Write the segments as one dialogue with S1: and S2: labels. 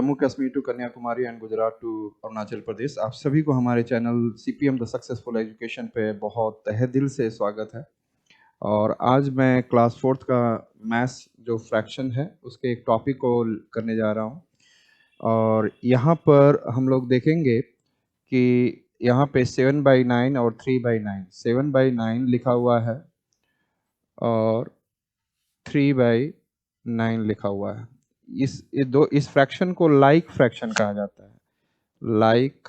S1: Jammu Kashmir to Kanyakumari and Gujarat to Arunachal Pradesh, आप सभी को हमारे channel CPM the successful education पे बहुत तहे दिल से स्वागत है। और आज मैं क्लास 4th का मैथ्स जो फ्रैक्शन है उसके एक टॉपिक को करने जा रहा हूँ। और यहाँ पर हम लोग देखेंगे कि यहाँ पे 7/9 और 3/9, 7/9 लिखा हुआ है और 3/9 लिखा हुआ है। इस फ्रैक्शन को लाइक फ्रैक्शन कहा जाता है, लाइक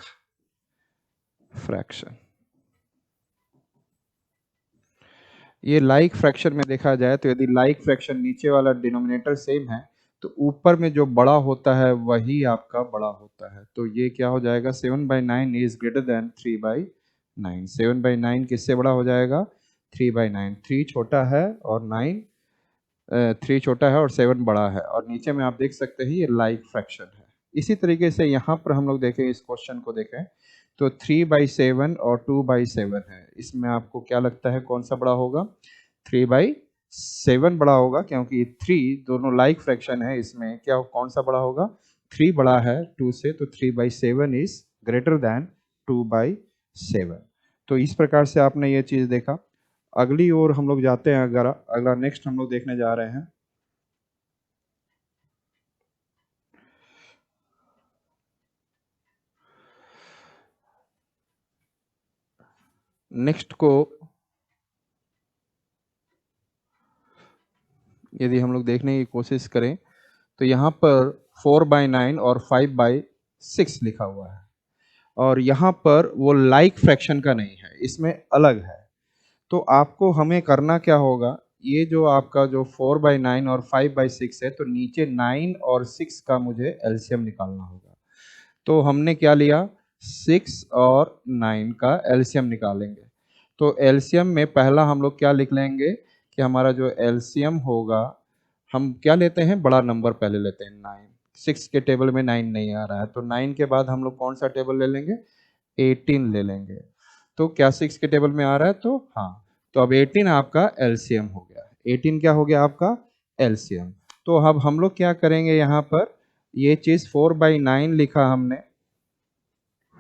S1: फ्रैक्शन। ये लाइक फ्रैक्शन में देखा जाए तो यदि लाइक फ्रैक्शन नीचे वाला डिनोमिनेटर सेम है तो ऊपर में जो बड़ा होता है वही आपका बड़ा होता है। तो ये क्या हो जाएगा, 7/9 इज ग्रेटर देन 3/9। 7/9 किससे बड़ा हो जाएगा, 3/9। 3 छोटा है और 3 छोटा है और 7 बड़ा है। और नीचे में आप देख सकते हैं ये लाइक फ्रैक्शन है। इसी तरीके से यहाँ पर हम लोग देखें, इस क्वेश्चन को देखें तो 3/7 और 2/7 है। इसमें आपको क्या लगता है कौन सा बड़ा होगा, 3/7 बड़ा होगा, क्योंकि 3 दोनों लाइक फ्रैक्शन है। इसमें क्या कौन सा बड़ा होगा, 3 बड़ा है 2 से, तो 3/7 इज ग्रेटर देन 2/7। तो इस प्रकार से आपने ये चीज देखा। अगली ओर हम लोग जाते हैं। अगर अगला नेक्स्ट हम लोग देखने जा रहे हैं, नेक्स्ट को यदि हम लोग देखने की कोशिश करें तो यहाँ पर 4/9 और 5/6 लिखा हुआ है। और यहाँ पर वो लाइक फ्रैक्शन का नहीं है, इसमें अलग है। तो आपको हमें करना क्या होगा, ये जो आपका जो 4/9 और 5/6 है, तो नीचे 9 और 6 का मुझे एलसीएम निकालना होगा। तो हमने क्या लिया, 6 और 9 का एलसीएम निकालेंगे। तो एलसीएम में पहला हम लोग क्या लिख लेंगे कि हमारा जो एलसीएम होगा, हम क्या लेते हैं, बड़ा नंबर पहले लेते हैं 9। 6 के टेबल में 9 नहीं आ रहा है, तो 9 के बाद हम लोग कौन सा टेबल ले लेंगे, 18 ले लेंगे। तो क्या 6 के टेबल में आ रहा है, तो हाँ, तो अब 18 आपका एलसीएम हो गया। 18 क्या हो गया आपका एलसीएम। तो अब हम लोग क्या करेंगे, यहाँ पर ये चीज 4/9 लिखा हमने,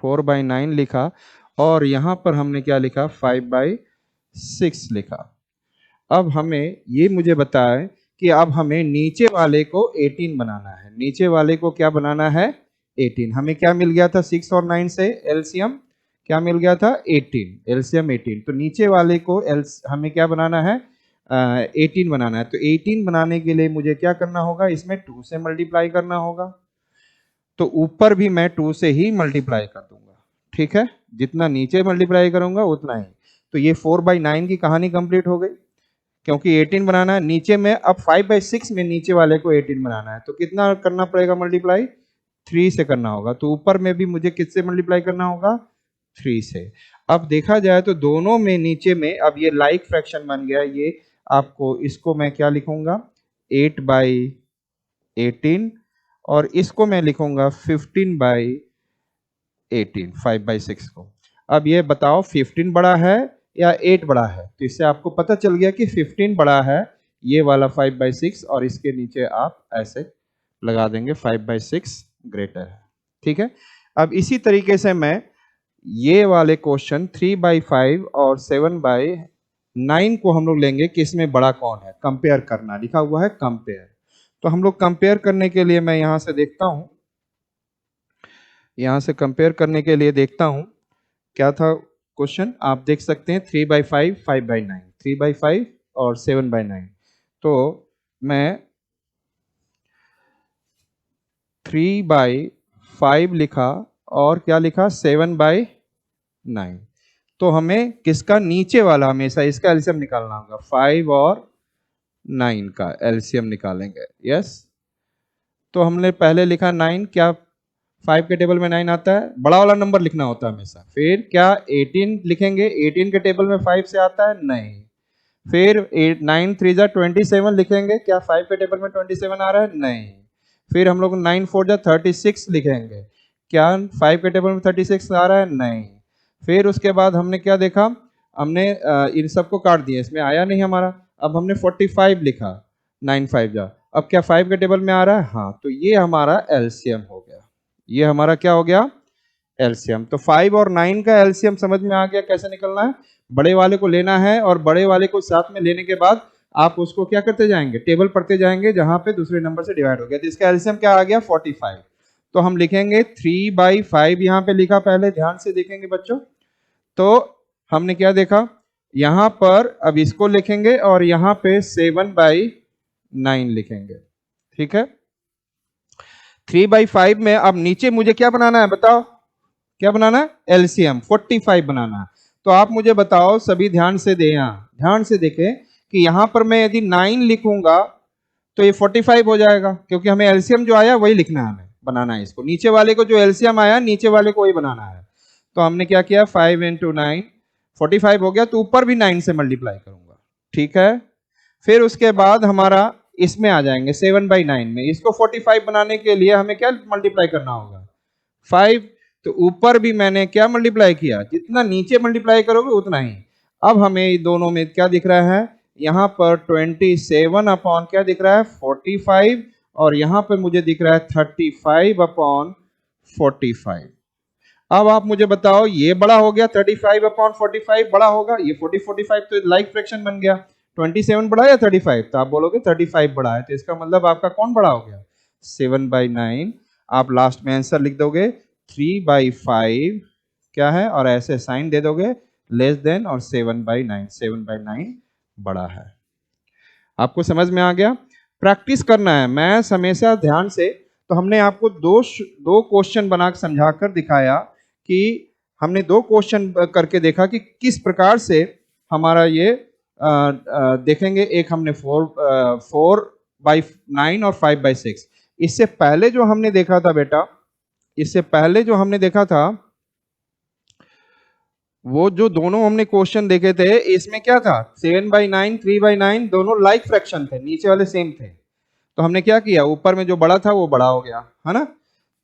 S1: 4/9 लिखा, और यहाँ पर हमने क्या लिखा, 5/6 लिखा। अब हमें ये मुझे बताएं कि अब हमें नीचे वाले को 18 बनाना है। नीचे वाले को क्या बनाना है, 18। हमें क्या मिल गया था 6 और 9 से एलसीएम, क्या मिल गया था 18, एलसीएम 18। तो नीचे वाले को हमें क्या बनाना है, 18 बनाना है। तो 18 बनाने के लिए मुझे क्या करना होगा, इसमें 2 से मल्टीप्लाई करना होगा। तो ऊपर भी मैं 2 से ही मल्टीप्लाई कर दूंगा, ठीक है, जितना नीचे मल्टीप्लाई करूंगा उतना ही। तो ये 4/9 की कहानी कंप्लीट हो गई, क्योंकि 18 बनाना है नीचे में। अब 5/6 में नीचे वाले को 18 बनाना है, तो कितना करना पड़ेगा मल्टीप्लाई, 3 से करना होगा। तो ऊपर में भी मुझे किससे मल्टीप्लाई करना होगा, 3 से। अब देखा जाए तो दोनों में नीचे में अब ये लाइक फ्रैक्शन बन गया। ये आपको, इसको मैं क्या लिखूंगा, 8/18, और इसको मैं लिखूंगा 15/18, 5/6 को। अब ये बताओ 15 बड़ा है या 8 बड़ा है। तो इससे आपको पता चल गया कि 15 बड़ा है, ये वाला 5/6, और इसके नीचे आप ऐसे लगा देंगे 5/6 ग्रेटर है, ठीक है। अब इसी तरीके से मैं ये वाले क्वेश्चन 3/5 और 7/9 को हम लोग लेंगे कि इसमें बड़ा कौन है, कंपेयर करना, लिखा हुआ है कंपेयर। तो हम लोग कंपेयर करने के लिए मैं यहां से देखता हूं, यहां से कंपेयर करने के लिए देखता हूं क्या था क्वेश्चन। आप देख सकते हैं 3/5, 5/9, 3/5 और 7/9। तो मैं 3/5 लिखा और क्या लिखा, 7/9। तो हमें किसका, नीचे वाला, हमेशा इसका एलसीएम निकालना होगा। 5 और 9 का एलसीएम निकालेंगे, यस। तो हमने पहले लिखा 9, क्या 5 के टेबल में 9 आता है, बड़ा वाला नंबर लिखना होता है हमेशा। फिर क्या 18 लिखेंगे, 18 के टेबल में 5 से आता है, नहीं। फिर 9 3 जा 27 लिखेंगे, क्या 5 के टेबल में 27 आ रहा है, नहीं। फिर हम लोग 9 4 जा 36 लिखेंगे, क्या 5 के टेबल में 36 आ रहा है, नहीं। फिर उसके बाद हमने क्या देखा, हमने इन सबको काट दिया, इसमें आया नहीं हमारा। अब हमने 45 लिखा, 9 5 जा, अब क्या 5 के टेबल में आ रहा है, हाँ। तो ये हमारा एलसीएम हो गया। ये हमारा क्या हो गया, एलसीएम। तो 5 और 9 का एलसीएम समझ में आ गया कैसे निकलना है। बड़े वाले को लेना है और बड़े वाले को साथ में लेने के बाद आप उसको क्या करते जाएंगे, टेबल पढ़ते जाएंगे जहां पे दूसरे नंबर से डिवाइड हो गया। तो इसका एलसीएम क्या आ गया, 45। तो हम लिखेंगे 3/5, यहाँ पे लिखा, पहले ध्यान से देखेंगे बच्चों। तो हमने क्या देखा, यहां पर अब इसको लिखेंगे और यहाँ पे 7/9 लिखेंगे, ठीक है। 3/5 में अब नीचे मुझे क्या बनाना है, बताओ क्या बनाना है, एलसीएम 45 बनाना है। तो आप मुझे बताओ, सभी ध्यान से दे, यहाँ ध्यान से देखें कि यहां पर मैं यदि 9 लिखूंगा तो ये 45 हो जाएगा, क्योंकि हमें एलसीएम जो आया वही लिखना है, हमें बनाना है इसको। नीचे वाले को जो एलसीएम आया नीचे वाले को वही बनाना है। तो हमने क्या किया, 5 × 9 45 हो गया, तो ऊपर भी 9 से मल्टीप्लाई करूंगा, ठीक है। फिर उसके बाद हमारा इसमें आ जाएंगे 7/9 में। इसको 45 बनाने के लिए हमें क्या मल्टीप्लाई करना होगा, 5। तो ऊपर भी मैंने क्या मल्टीप्लाई किया, जितना नीचे मल्टीप्लाई करोगे उतना ही। अब हमें दोनों में क्या दिख रहा है, यहाँ पर 27 अपॉन क्या दिख रहा है, 45, और यहाँ पर मुझे दिख रहा है 35/45। अब आप मुझे बताओ, ये बड़ा हो गया 35/45 बड़ा होगा, ये 40/45 तो लाइक फ्रैक्शन बन गया। 27 बड़ा या 35, तो आप बोलोगे 35 बड़ा है, तो इसका मतलब आपका कौन बड़ा हो गया, 7/9। आप लास्ट में आंसर लिख दोगे 3/5 क्या है, और ऐसे साइन दे दोगे लेस देन, और 7/9, 7/9 बड़ा है। आपको समझ में आ गया। प्रैक्टिस करना है मैथ्स हमेशा ध्यान से। तो हमने आपको दो क्वेश्चन बना के समझा कर दिखाया कि हमने 2 क्वेश्चन करके देखा कि किस प्रकार से हमारा ये देखेंगे। एक हमने 4/9 और 5/6। इससे पहले जो हमने देखा था बेटा, इससे पहले जो हमने देखा था, वो जो दोनों हमने क्वेश्चन देखे थे, इसमें क्या था, 7/9 3/9 दोनों लाइक फ्रैक्शन थे, नीचे वाले सेम थे। तो हमने क्या किया, ऊपर में जो बड़ा था वो बड़ा हो गया, है ना।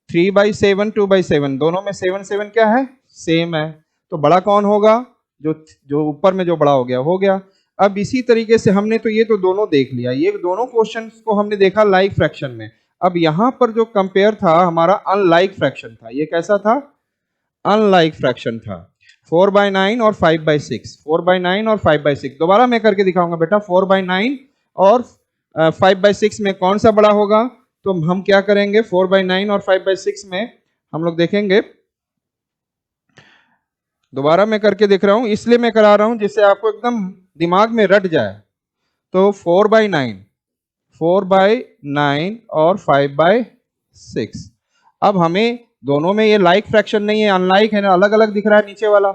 S1: 3/7 2/7 दोनों में 7 7 क्या है, सेम है। तो बड़ा कौन होगा, जो ऊपर में जो बड़ा हो गया। अब इसी तरीके से हमने तो ये तो दोनों देख लिया, ये दोनों क्वेश्चन को हमने देखा लाइक फ्रैक्शन में। अब यहां पर जो कंपेयर था हमारा अनलाइक फ्रैक्शन था। ये कैसा था, अनलाइक फ्रैक्शन था। 4/9 और 5/6, 4/9 और 5/6 दोबारा मैं करके दिखाऊंगा बेटा। 4/9 और 5/6 में कौन सा बड़ा होगा, तो हम क्या करेंगे, 4/9 और 5/6 में हम लोग देखेंगे। दोबारा मैं करके दिख रहा हूं, इसलिए मैं करा रहा हूं जिससे आपको एकदम दिमाग में रट जाए। तो 4/9 और 5/6। अब हमें दोनों में ये लाइक फ्रैक्शन नहीं है, अनलाइक है ना, अलग अलग दिख रहा है नीचे वाला।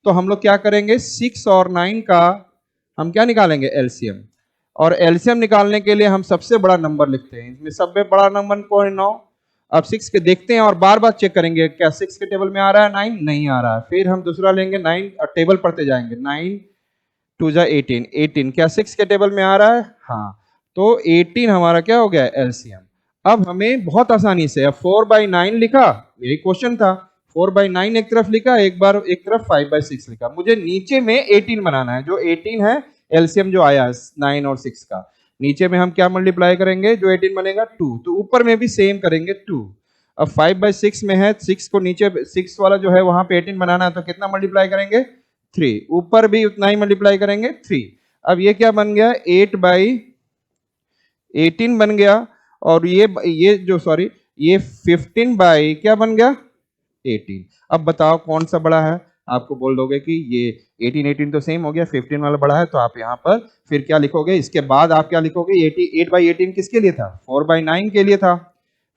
S1: तो हम लोग क्या करेंगे, 6 और 9 का हम क्या निकालेंगे, एलसीएम। और एलसीएम निकालने के लिए हम सबसे बड़ा नंबर लिखते हैं। इसमें सबसे बड़ा नंबर कौन है, 9। अब 6 के देखते हैं और बार बार चेक करेंगे क्या 6 के टेबल में आ रहा है, 9 नहीं आ रहा है। फिर हम दूसरा लेंगे 9 और टेबल पढ़ते जाएंगे, 9 2 जा 18, 18 क्या 6 के टेबल में आ रहा है, हाँ। तो 18 हमारा क्या हो गया, एलसीएम। अब हमें बहुत आसानी से, अब 4/9 लिखा, यही क्वेश्चन था, 4/9 एक तरफ लिखा, एक तरफ 5/6 लिखा। मुझे नीचे में 18 बनाना है, जो 18 है एलसीएम जो आया 9 और 6 का। नीचे में हम क्या मल्टीप्लाई करेंगे, जो 18 बनेगा 2, तो ऊपर में भी सेम करेंगे 2। अब 5/6 में है, 6 को नीचे 6 वाला जो है वहां पे 18 बनाना है, तो कितना मल्टीप्लाई करेंगे, 3। ऊपर भी उतना ही मल्टीप्लाई करेंगे, 3। अब ये क्या बन गया, 8/18 बन गया। और ये जो सॉरी ये 15 क्या बन गया, 18। अब बताओ कौन सा बड़ा है। आपको बोल दोगे कि ये 18 तो सेम हो गया, 15 वाला बड़ा है। तो आप यहाँ पर फिर क्या लिखोगे, इसके बाद आप क्या लिखोगे, 8/18 किसके लिए था, 4/9 के लिए था।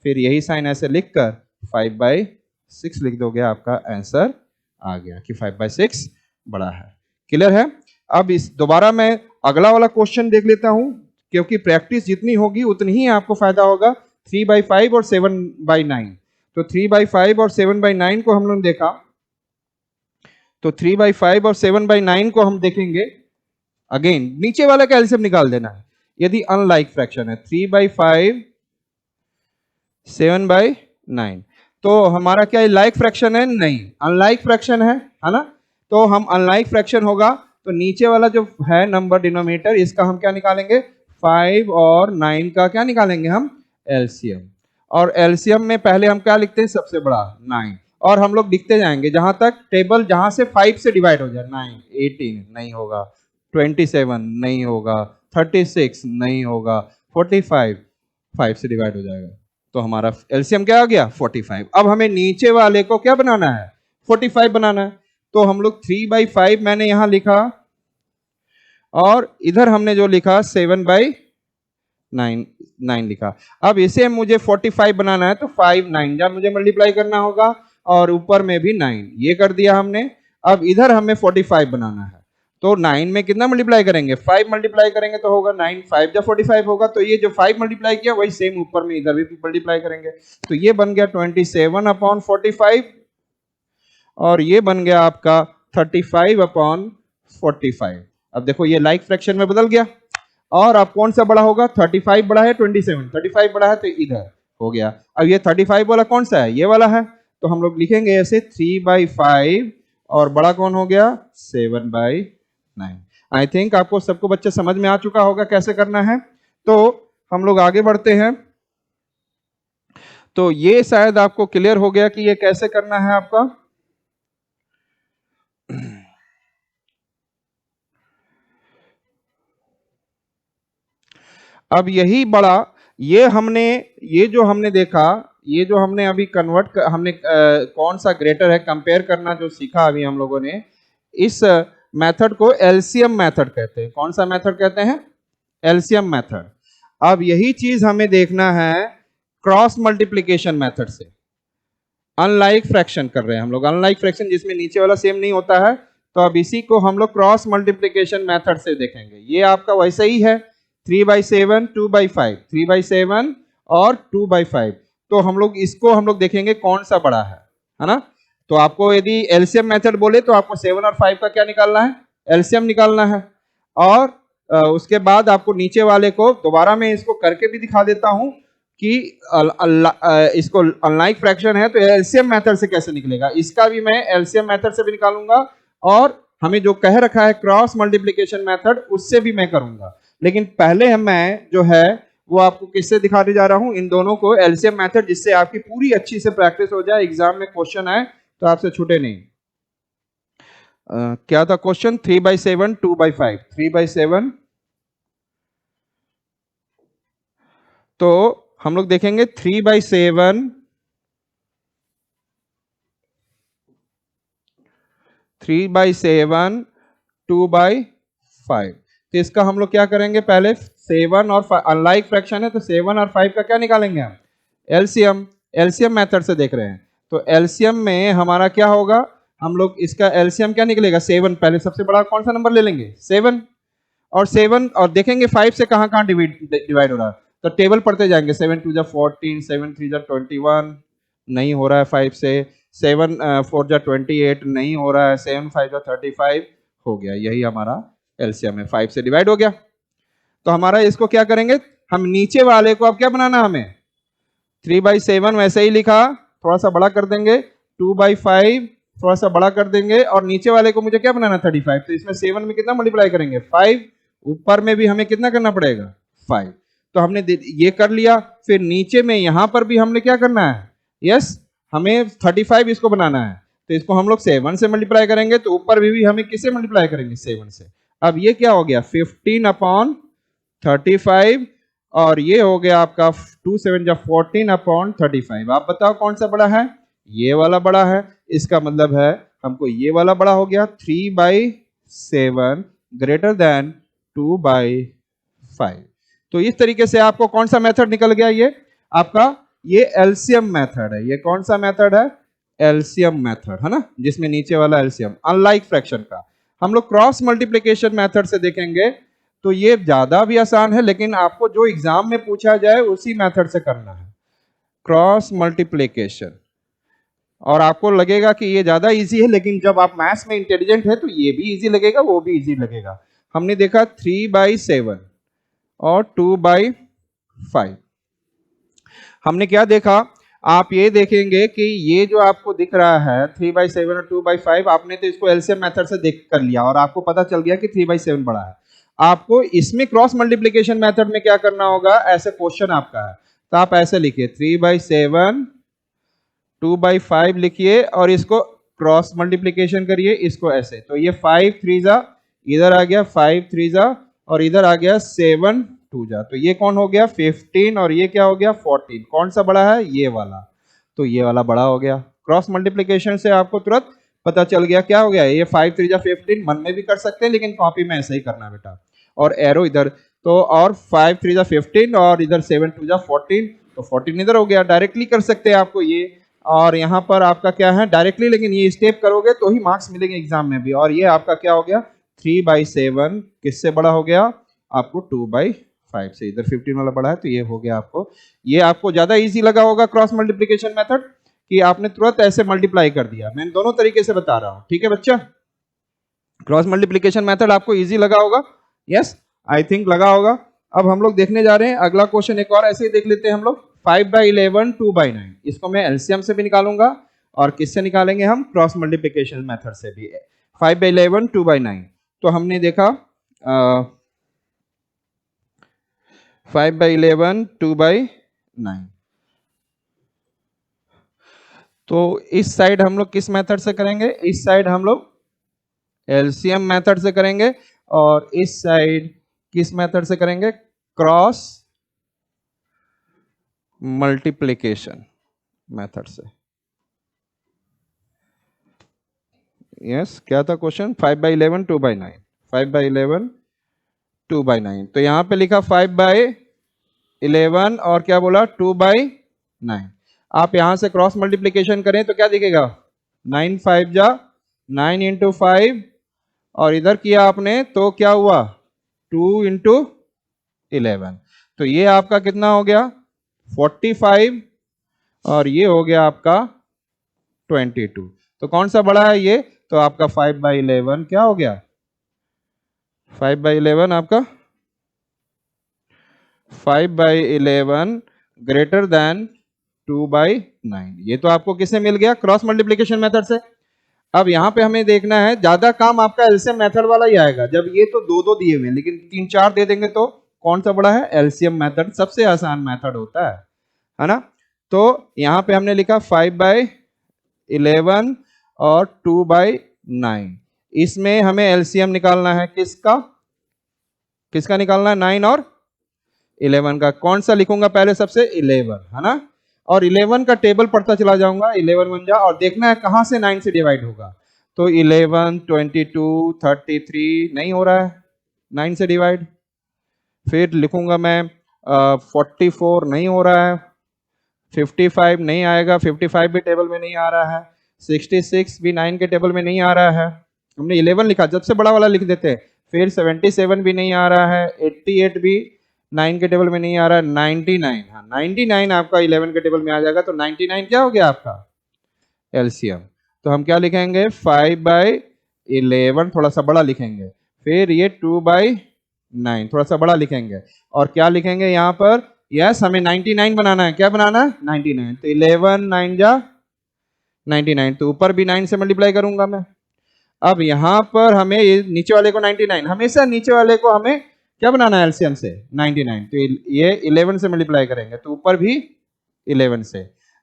S1: फिर यही साइन ऐसे लिखकर 5/6 लिख दोगे, आपका आंसर आ गया कि 5/6 बड़ा है। क्लियर है। अब इस दोबारा मैं अगला वाला क्वेश्चन देख लेता हूं, क्योंकि प्रैक्टिस जितनी होगी उतनी ही आपको फायदा होगा। 3/5 और 7/9। तो 3/5 और 7/9 को हम लोग देखा, तो 3/5 और 7/9 को हम देखेंगे। अगेन नीचे वाला का एलसीएम निकाल देना है यदि अनलाइक फ्रैक्शन है। 3/5 7/9, तो हमारा क्या लाइक फ्रैक्शन है, नहीं अनलाइक फ्रैक्शन है ना। तो हम अनलाइक फ्रैक्शन होगा, तो नीचे वाला जो है नंबर डिनोमिनेटर, इसका हम क्या निकालेंगे, 5 और 9 का क्या निकालेंगे हम, एलसीएम। और एलसीएम में पहले हम क्या लिखते हैं, सबसे बड़ा 9, और हम लोग लिखते जाएंगे जहां तक टेबल जहां से 5 से डिवाइड हो जाए। 9, 18 नहीं होगा, 27 नहीं होगा, 36 नहीं होगा, 45 5 से डिवाइड हो जाएगा, तो हमारा एलसीएम क्या आ गया 45। अब हमें नीचे वाले को क्या बनाना है, 45 बनाना है। तो हम लोग 3/5 मैंने यहां लिखा, और इधर हमने जो लिखा 7/9 लिखा। अब इसे मुझे 45 बनाना है, तो 5 9 जा मुझे मल्टीप्लाई करना होगा, और ऊपर में भी 9, ये कर दिया हमने। अब इधर हमें 45 बनाना है, तो 9 में कितना मल्टीप्लाई करेंगे, 5 मल्टीप्लाई करेंगे तो होगा 9, 5 जा 45 होगा। तो ये जो 5 मल्टीप्लाई किया वही सेम ऊपर में इधर भी मल्टीप्लाई करेंगे, तो ये बन गया 27/45, और ये बन गया आपका 35/45। अब देखो ये लाइक फ्रैक्शन में बदल गया। और अब कौन सा बड़ा होगा, 35 बड़ा है 27, 35 बड़ा है तो इधर हो गया। अब ये 35 वाला कौन सा है, ये वाला है, तो हम लोग लिखेंगे ऐसे 3/5, और बड़ा कौन हो गया 7/9। आई थिंक आपको सबको बच्चे समझ में आ चुका होगा कैसे करना है। तो हम लोग आगे बढ़ते हैं। तो ये शायद आपको क्लियर हो गया कि ये कैसे करना है आपका। अब यही बड़ा, ये जो हमने देखा, ये जो हमने अभी हमने कौन सा ग्रेटर है कंपेयर करना जो सीखा अभी हम लोगों ने, इस मेथड को एलसीएम मेथड कहते हैं। कौन सा मेथड कहते हैं, एलसीएम मेथड। अब यही चीज हमें देखना है क्रॉस मल्टीप्लिकेशन मेथड से। अनलाइक फ्रैक्शन कर रहे हैं हम लोग, अनलाइक फ्रैक्शन जिसमें नीचे वाला सेम नहीं होता है, तो अब इसी को हम लोग क्रॉस मल्टीप्लिकेशन मेथड से देखेंगे। ये आपका वैसे ही है 3/7 2/5, 3/7 और 2/5। तो हम लोग इसको देखेंगे कौन सा बड़ा है ना। तो आपको यदि एलसीएम मेथड बोले तो आपको 7 और 5 का क्या निकालना है, एलसीएम निकालना है। और उसके बाद आपको नीचे वाले को दोबारा मैं इसको करके भी दिखा देता हूं कि इसको अनलाइक फ्रैक्शन है तो एलसीएम मेथड से कैसे निकलेगा, इसका भी मैं एलसीएम मेथड से भी निकालूंगा, और हमें जो कह रखा है क्रॉस मल्टीप्लिकेशन मेथड उससे भी मैं करूंगा। लेकिन पहले मैं जो है वो आपको किससे दिखाने जा रहा हूं, इन दोनों को एलसीएम मेथड, जिससे आपकी पूरी अच्छी से प्रैक्टिस हो जाए, एग्जाम में क्वेश्चन आए तो आपसे छूटे नहीं। क्या था क्वेश्चन, 3/7 2/5, 3/7, तो हम लोग देखेंगे 3/7 2/5। तो इसका हम लोग क्या करेंगे, पहले 7 और 5, अनलाइक फ्रैक्शन है तो 7 और 5 का क्या निकालेंगे हम, एलसीएम। एलसीएम मेथड से देख रहे हैं, तो एलसीएम में हमारा क्या होगा, हम लोग इसका एलसीएम क्या निकलेगा 7। पहले सबसे बड़ा कौन सा नंबर ले लेंगे 7, और 7 और देखेंगे 5 से कहां कहां डिवाइड हो रहा है, तो टेबल पढ़ते जाएंगे। 7 2 जा 14, 7 3 जा 21 नहीं हो रहा है 5 से, 7 4 जा 28 नहीं हो रहा है, 7 5 जा 35 हो गया। यही हमारा एलसीएम है, 5 से डिवाइड हो गया। तो हमारा इसको क्या करेंगे, हम नीचे वाले को अब क्या बनाना, हमें 3/7 वैसे ही लिखा, थोड़ा सा बड़ा कर देंगे, 2/5 थोड़ा सा बड़ा कर देंगे, और नीचे वाले को मुझे क्या बनाना 35। तो इसमें 7 में कितना मल्टीप्लाई करेंगे 5, ऊपर में भी हमें कितना करना पड़ेगा 5। तो हमने ये कर लिया। फिर नीचे में यहां पर भी हमने क्या करना है, यस हमें 35 इसको बनाना है, तो इसको हम लोग 7 से मल्टीप्लाई करेंगे, तो ऊपर भी हमें किससे मल्टीप्लाई करेंगे 7 से। अब ये क्या हो गया 15/35, और ये हो गया आपका 2 7 जा 14/35। आप बताओ कौन सा बड़ा है, ये वाला बड़ा है। इसका मतलब है हमको ये वाला बड़ा हो गया 3/7 ग्रेटर देन 2/5। तो इस तरीके से आपको कौन सा मेथड निकल गया, ये आपका ये एलसीएम मेथड है। ये कौन सा मेथड है, एलसीएम मेथड है ना, जिसमें नीचे वाला एलसीएम। अनलाइक फ्रैक्शन का हम लोग क्रॉस मल्टीप्लिकेशन मेथड से देखेंगे, तो ये ज्यादा भी आसान है, लेकिन आपको जो एग्जाम में पूछा जाए उसी मेथड से करना है, क्रॉस मल्टीप्लिकेशन। और आपको लगेगा कि ये ज्यादा इजी है, लेकिन जब आप मैथ्स में इंटेलिजेंट है तो ये भी इजी लगेगा, वो भी इजी लगेगा। हमने देखा 3/7 और 2/5। हमने क्या देखा, आप ये देखेंगे कि ये जो आपको दिख रहा है 3/7 और 2/5, आपने तो इसको एलसीएम मेथड से देख कर लिया, और आपको पता चल गया कि 3/7 बड़ा है। आपको इसमें क्रॉस मल्टीप्लिकेशन मेथड में क्या करना होगा, ऐसे क्वेश्चन आपका है तो आप ऐसे लिखिए 3/7 2/5 लिखिए और इसको क्रॉस मल्टीप्लीकेशन करिए इसको ऐसे, तो ये 5 3 जा इधर आ गया, 5 3 जा और इधर आ गया 7 2 जा, तो ये कौन हो गया 15 और ये क्या हो गया 14। कौन सा बड़ा है, ये वाला, तो ये वाला बड़ा हो गया। क्रॉस मल्टीप्लीकेशन से आपको तुरंत पता चल गया क्या हो गया, ये 5 3 जा 15, मन में भी कर सकते हैं लेकिन कॉपी में ऐसे ही करना बेटा, और एरो इधर, तो और 5 3 जा 15 और इधर 7 2 जा 14, तो 14 इधर हो गया, डायरेक्टली कर सकते हैं आपको ये। और यहाँ पर आपका क्या है डायरेक्टली, लेकिन ये स्टेप करोगे तो ही मार्क्स मिलेंगे एग्जाम में भी। और ये आपका क्या हो गया 3/7 किससे बड़ा हो गया, आपको 2/5 से, इधर 15 वाला बड़ा है तो ये हो गया आपको। ये आपको ज्यादा इजी लगा होगा क्रॉस मल्टीप्लिकेशन मेथड, कि आपने तुरंत ऐसे मल्टीप्लाई कर दिया। मैं दोनों तरीके से बता रहा हूं, ठीक है बच्चा। क्रॉस मल्टीप्लिकेशन मेथड आपको इजी लगा होगा, यस आई थिंक लगा होगा। अब हम लोग देखने जा रहे हैं अगला क्वेश्चन, एक और ऐसे ही देख लेते हैं हम लोग। 5/11 2/9, इसको मैं एलसीएम से भी निकालूंगा और किससे निकालेंगे हम, क्रॉस मल्टीप्लिकेशन मेथड से भी। 5/11 2/9, तो हमने देखा 5/11 2/9, तो इस साइड हम लोग किस मेथड से करेंगे, इस साइड हम लोग एलसीएम मेथड से करेंगे और इस साइड किस मेथड से करेंगे, क्रॉस मल्टीप्लिकेशन मेथड से। यस क्या था क्वेश्चन, 5/11 2/9, 5/11 2/9, तो यहां पे लिखा 5/11 और क्या बोला 2/9। आप यहां से क्रॉस मल्टीप्लिकेशन करें तो क्या दिखेगा, 9 5 जा 9 इंटू 5 और इधर किया आपने तो क्या हुआ 2 इंटू 11, तो ये आपका कितना हो गया 45 और ये हो गया आपका 22। तो कौन सा बड़ा है ये, तो आपका 5/11 क्या हो गया, 5/11 आपका 5/11 ग्रेटर देन 2/9। ये तो आपको किससे मिल गया, क्रॉस मल्टीप्लिकेशन मेथड से। अब यहां पे हमें देखना है, ज्यादा काम आपका एलसीएम मेथड वाला ही आएगा, जब ये तो दो दो दिए हुए लेकिन 3 4 दे देंगे तो कौन सा बड़ा है, एलसीएम मेथड सबसे आसान मेथड होता है ना। तो यहां पे हमने लिखा 5/11 और 2/9, इसमें हमें एलसीएम निकालना है किसका, किसका निकालना है, 9 और 11 का। कौन सा लिखूंगा पहले, सबसे 11 है ना, और 11 का टेबल पढ़ता चला जाऊंगा, 11 बन जा, और देखना है कहां से 9 से डिवाइड होगा। तो 11 22 33 नहीं हो रहा है 9 से डिवाइड, फिर लिखूंगा मैं 44 नहीं हो रहा है, 55 नहीं आएगा, 55 भी टेबल में नहीं आ रहा है, 66 भी 9 के टेबल में नहीं आ रहा है, हमने 11 लिखा, जब से बड़ा वाला लिख देते हैं। फिर 77 भी नहीं आ रहा है, 88 भी 9 के टेबल में नहीं आ रहा है, 99, हाँ 99 आपका 11 के टेबल में आ जाएगा, तो 99 क्या हो गया आपका एलसीएम। तो हम क्या लिखेंगे 5/11 थोड़ा सा बड़ा लिखेंगे, फिर ये 2/9 थोड़ा सा बड़ा लिखेंगे, और क्या लिखेंगे यहाँ पर, यस हमें 99 बनाना है, क्या बनाना है 99, तो 11 9 जा 99, तो ऊपर भी 9 से मल्टीप्लाई करूंगा मैं। अब यहां पर हमें ये नीचे वाले को 99, हमेशा नीचे वाले को हमें क्या बनाना है एलसीएम से 99, तो ये 11 से मल्टीप्लाई करेंगे तो ऊपर भी 11 से,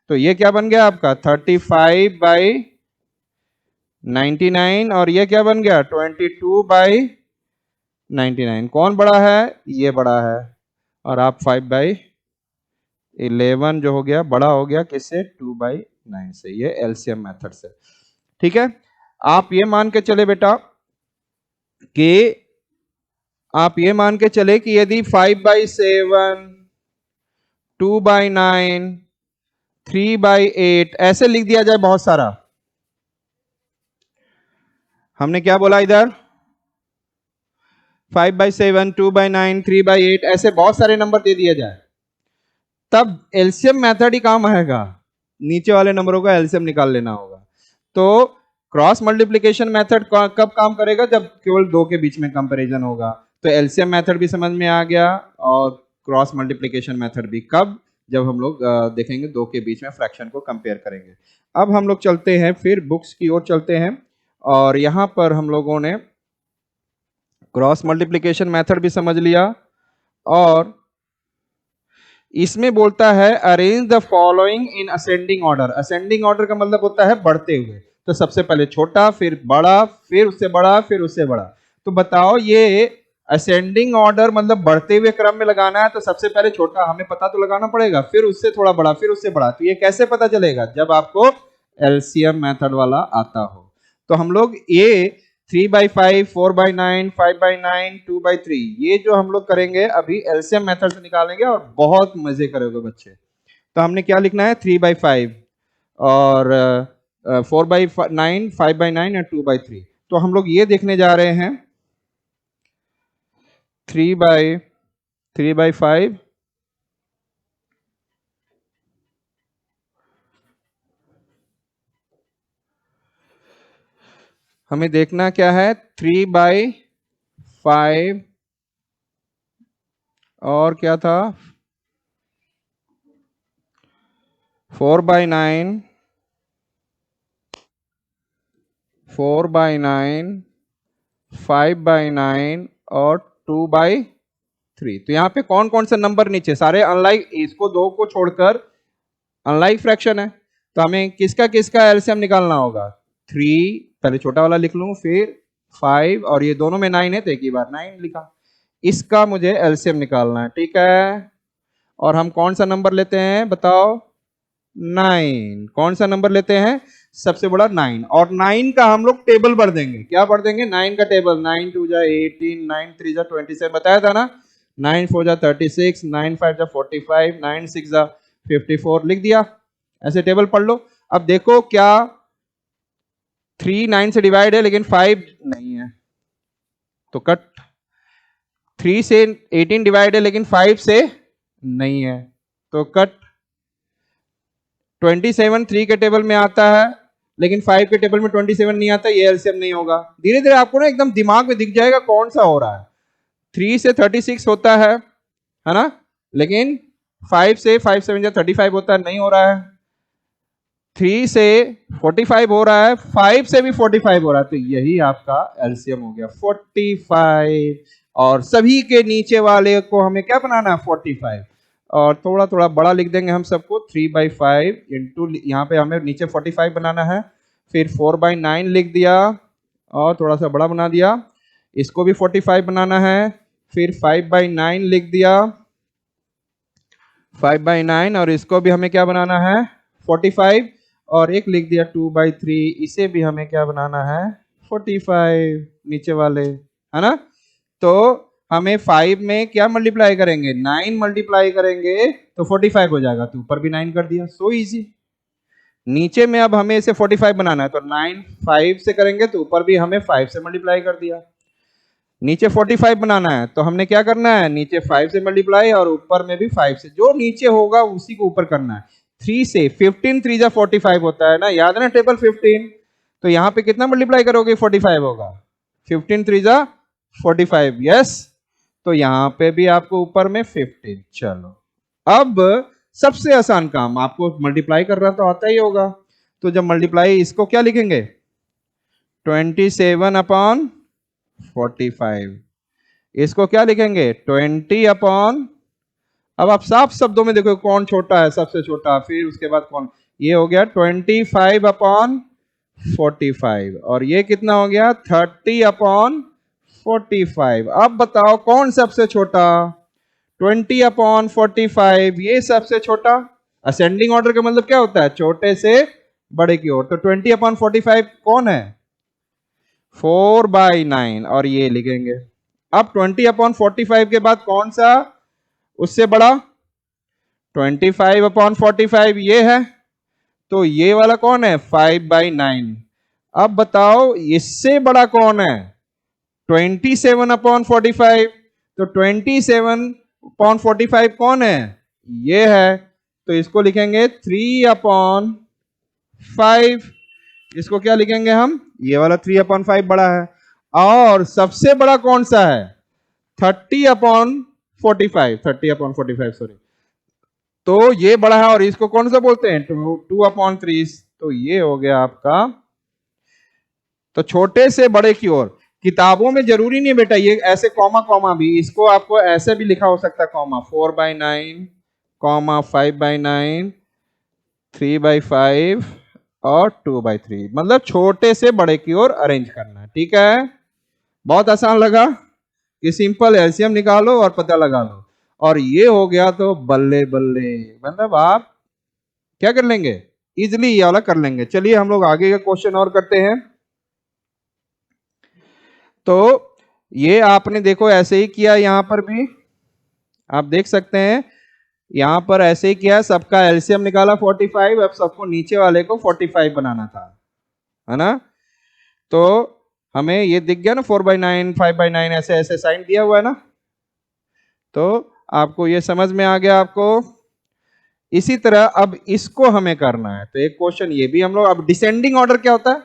S1: तो ये क्या बन गया आपका 35/99 और ये क्या बन गया 22/99। कौन बड़ा है, ये बड़ा है, और आप 5/11 जो हो गया बड़ा हो गया किससे 2/9 से, ये एलसीएम मेथड से। ठीक है, आप ये मान के चले बेटा कि आप ये मान के चले कि यदि 5/7 2/9 3/8 ऐसे लिख दिया जाए बहुत सारा, हमने क्या बोला इधर 5/7 2/9 3/8 ऐसे बहुत सारे नंबर दे दिया जाए, तब एलसीएम मेथड ही काम आएगा, नीचे वाले नंबरों का एलसीएम निकाल लेना होगा। तो क्रॉस मल्टीप्लिकेशन मेथड कब काम करेगा, जब केवल दो के बीच में कंपैरिजन होगा। तो एलसीएम मेथड भी समझ में आ गया और क्रॉस मल्टीप्लिकेशन मेथड भी, कब, जब हम लोग देखेंगे दो के बीच में फ्रैक्शन को कंपेयर करेंगे। अब हम लोग चलते हैं फिर बुक्स की ओर चलते हैं, और यहां पर हम लोगों ने क्रॉस मल्टीप्लिकेशन मेथड भी समझ लिया और इसमें बोलता है arrange the following in ascending order. Ascending order का मतलब होता है बढ़ते हुए, तो सबसे पहले छोटा, फिर बड़ा, फिर उससे बड़ा, फिर उससे बड़ा। तो बताओ ये असेंडिंग ऑर्डर मतलब बढ़ते हुए क्रम में लगाना है, तो सबसे पहले छोटा हमें पता तो लगाना पड़ेगा, फिर उससे थोड़ा बड़ा, फिर उससे बड़ा। तो ये कैसे पता चलेगा? जब आपको एलसीएम मेथड वाला आता हो। तो हम लोग ये 3/5, 4/9, 5/9, 2/3 ये जो हम लोग करेंगे अभी एलसीएम मेथड से निकालेंगे और बहुत मजे करोगे बच्चे। तो हमने क्या लिखना है? 3/5 और 4/9, 5/9 और 2/3। तो हम लोग ये देखने जा रहे हैं 3/5 हमें देखना क्या है? 3/5 और क्या था? 4/9, 4/9, 5/9 और 2/3। तो यहाँ पे कौन कौन से नंबर नीचे? सारे अनलाइक, इसको दो को छोड़कर अनलाइक फ्रैक्शन है। तो हमें किसका किसका एलसीएम निकालना होगा? 3, पहले छोटा वाला लिख लूं, फिर 5 और ये दोनों में 9 है तो एक ही बार 9 लिखा। इसका मुझे एलसीएम निकालना है, ठीक है। और हम कौन सा नंबर लेते हैं बताओ? 9। कौन सा नंबर लेते हैं? सबसे बड़ा 9। और 9 का हम लोग टेबल भर देंगे। क्या भर देंगे? 9 का टेबल। 9 2 जा 18, 9 3 जा 27 बताया था ना। 9 4 जा 36, 9 5 जा 45, 9 6 जा 54 लिख दिया। ऐसे टेबल पढ़ लो। अब देखो क्या 3 9 से डिवाइड है लेकिन 5 नहीं है, तो कट। 3 से 18 डिवाइड है लेकिन 5 से नहीं है, तो कट। 27 3 के टेबल में आता है लेकिन 5 के टेबल में 27 नहीं आता, ये एलसीएम नहीं होगा। धीरे धीरे आपको ना एकदम दिमाग में दिख जाएगा कौन सा हो रहा है। 3 से 36 होता है ना, लेकिन 5 से 5 7 या 35 होता है, नहीं हो रहा है। 3 से 45 हो रहा है, 5 से भी 45 हो रहा है, तो यही आपका एलसीएम हो गया 45। और सभी के नीचे वाले को हमें क्या बनाना है? 45। और थोड़ा थोड़ा बड़ा लिख देंगे हम सबको। 3/5 इंटू, यहाँ पे हमें नीचे 45 बनाना है, फिर 4/9 लिख दिया और थोड़ा सा बड़ा बना दिया। इसको भी 45 बनाना है, फिर 5/9 लिख दिया, 5/9, और इसको भी हमें क्या बनाना है? 45। और एक लिख दिया 2/3, इसे भी हमें क्या बनाना है? 45 नीचे वाले, है ना। तो हमें 5 में क्या मल्टीप्लाई करेंगे? 9 मल्टीप्लाई करेंगे तो 45 हो जाएगा, तो ऊपर भी 9 कर दिया। So easy. नीचे में अब हमें इसे 45 बनाना है, तो 9 5 से करेंगे तो ऊपर भी हमें 5 से मल्टीप्लाई कर दिया। नीचे 45 बनाना है तो हमने क्या करना है? नीचे 5 से मल्टीप्लाई और ऊपर में भी 5 से, जो नीचे होगा उसी को ऊपर करना है। 3 से 15 3 जा 45 होता है ना, याद है ना टेबल 15। तो यहाँ पे कितना मल्टीप्लाई करोगे? 45 होगा। 15 3 जा 45, यस। तो यहाँ पे भी आपको ऊपर में 15। चलो अब सबसे आसान काम, आपको मल्टीप्लाई करना तो आता ही होगा। तो जब मल्टीप्लाई, इसको क्या लिखेंगे? 27/45। इसको क्या लिखेंगे? 20 अब आप साफ शब्दों में देखो कौन छोटा है, सबसे छोटा, फिर उसके बाद कौन। ये हो गया 25/45 और ये कितना हो गया? 30/45। अब बताओ कौन सबसे छोटा? 20/45 ये सबसे छोटा। असेंडिंग ऑर्डर का मतलब क्या होता है? छोटे से बड़े की ओर। तो 20/45 कौन है? 4/9, और ये लिखेंगे। अब 20/45 के बाद कौन सा उससे बड़ा? 25/45 ये है, तो ये वाला कौन है? 5/9। अब बताओ इससे बड़ा कौन है? 27/45। तो 27/45 कौन है? ये है, तो इसको लिखेंगे 3/5। इसको क्या लिखेंगे हम? ये वाला 3/5 बड़ा है। और सबसे बड़ा कौन सा है? 30/45, 30/45 सॉरी। तो ये बड़ा है और इसको कौन सा बोलते हैं? 2/3। तो ये हो गया आपका। तो छोटे से बड़े की ओर। किताबों में जरूरी नहीं बेटा ये ऐसे कॉमा कॉमा भी, इसको आपको ऐसे भी लिखा हो सकता है कॉमा। 4/9, कॉमा 5/9, 3/5 और 2/3, मतलब छोटे से बड़े की ओर अरेंज करना है। ठीक है, बहुत आसान लगा कि सिंपल एलसीएम निकालो और पता लगा लो, और ये हो गया तो बल्ले बल्ले, मतलब आप क्या कर लेंगे, इजिली ये वाला कर लेंगे। चलिए हम लोग आगे का क्वेश्चन और करते हैं। तो ये आपने देखो ऐसे ही किया, यहां पर भी आप देख सकते हैं, यहां पर ऐसे ही किया, सबका एलसीएम निकाला 45, अब सबको नीचे वाले को 45 बनाना था, है ना। तो हमें ये दिख गया ना, 4/9, 5/9 ऐसे ऐसे साइन दिया हुआ है ना, तो आपको ये समझ में आ गया आपको। इसी तरह अब इसको हमें करना है, तो एक क्वेश्चन ये भी हम लोग, अब डिसेंडिंग ऑर्डर क्या होता है,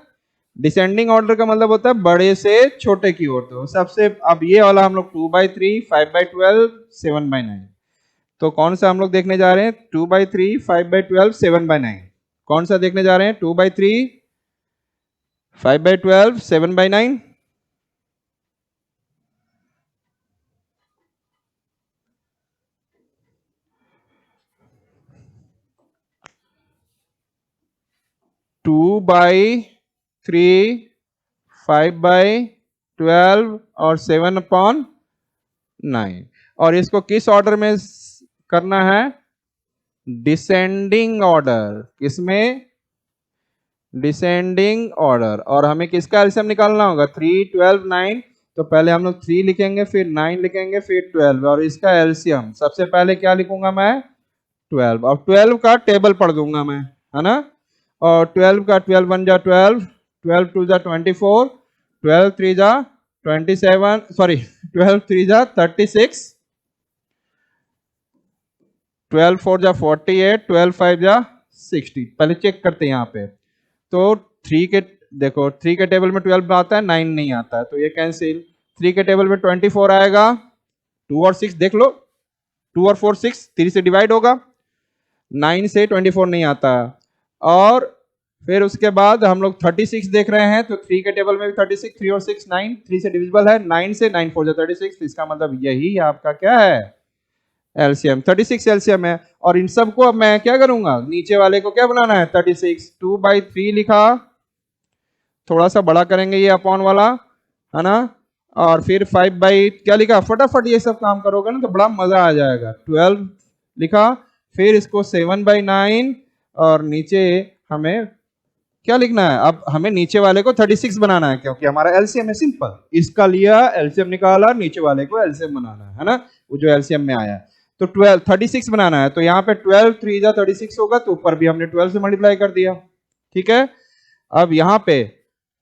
S1: डिसेंडिंग ऑर्डर का मतलब होता है बड़े से छोटे की ओर। तो सबसे अब ये वाला हम लोग 2/3, 5/12, 7/9, तो कौन सा हम लोग देखने जा रहे हैं, 2/3, 5/12, 7/9, कौन सा देखने जा रहे हैं, 2/3, 5/12, 7/9। टू बाई थ्री, 5/12 और 7/9, और इसको किस ऑर्डर में करना है, डिसेंडिंग ऑर्डर, किसमें, डिसेंडिंग ऑर्डर। और हमें किसका एलसीएम निकालना होगा, 3, 12, 9, तो पहले हम लोग 3 लिखेंगे, फिर 9 लिखेंगे, फिर 12, और इसका एलसीएम सबसे पहले क्या लिखूंगा मैं, 12, और 12 का टेबल पढ़ दूंगा मैं, है ना। और 12 का 12 1 जा 12, 12 2 जा 24, 12 3 जा 27, सॉरी 12 3 जा 36, 12 4 जा 48, 12 5 जा 60। पहले चेक करते हैं यहाँ पे, तो 3 के, देखो 3 के टेबल में 12 आता है, 9 नहीं आता है, तो ये कैंसिल। 3 के टेबल में 24 आएगा, 2 और 6 देख लो, 2 और 4 6, 3 से डिवाइड होगा, 9 से 24 नहीं आता। और फिर उसके बाद हम लोग 36 देख रहे हैं, तो 3 के टेबल में भी 36, 3 और 6 9, 3 से डिविजिबल है, 9 से 9 4 36, तो इसका मतलब यही आपका क्या है, एलसीएम, 36 एलसीएम है। और इन सब को अब मैं क्या करूंगा, नीचे वाले को क्या बनाना है, 36, 2/3 लिखा, थोड़ा सा बड़ा करेंगे ये अपॉन वाला, है ना, और फिर 5 क्या लिखा, फटाफट ये सब काम करोगे ना तो बड़ा मजा आ जाएगा, 12 लिखा, फिर इसको 7/9, और नीचे हमें क्या लिखना है, अब हमें नीचे वाले को 36 बनाना है, क्योंकि हमारा एलसीएम है सिंपल, इसका लिया एलसीएम निकाला, नीचे वाले को एलसीएम बनाना है ना, वो जो एलसीएम में आया, तो 12 36 बनाना है, तो यहाँ पे 12 3 जा 36 होगा, तो ऊपर भी हमने 12 से मल्टीप्लाई कर दिया। ठीक है, अब यहाँ पे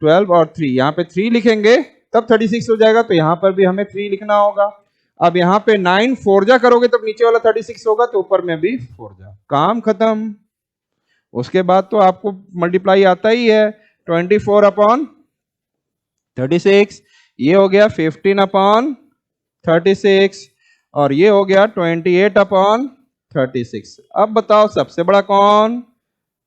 S1: 12 और 3, यहाँ पे 3 लिखेंगे तब 36 हो जाएगा, तो यहाँ पर भी हमें 3 लिखना होगा। अब यहाँ पे 9 4 जा करोगे तब नीचे वाला 36 होगा, तो ऊपर में भी 4 जा, काम खत्म। उसके बाद तो आपको मल्टीप्लाई आता ही है, 24/36, ये हो गया 15/36, और ये हो गया 28/36। अब बताओ सबसे बड़ा कौन,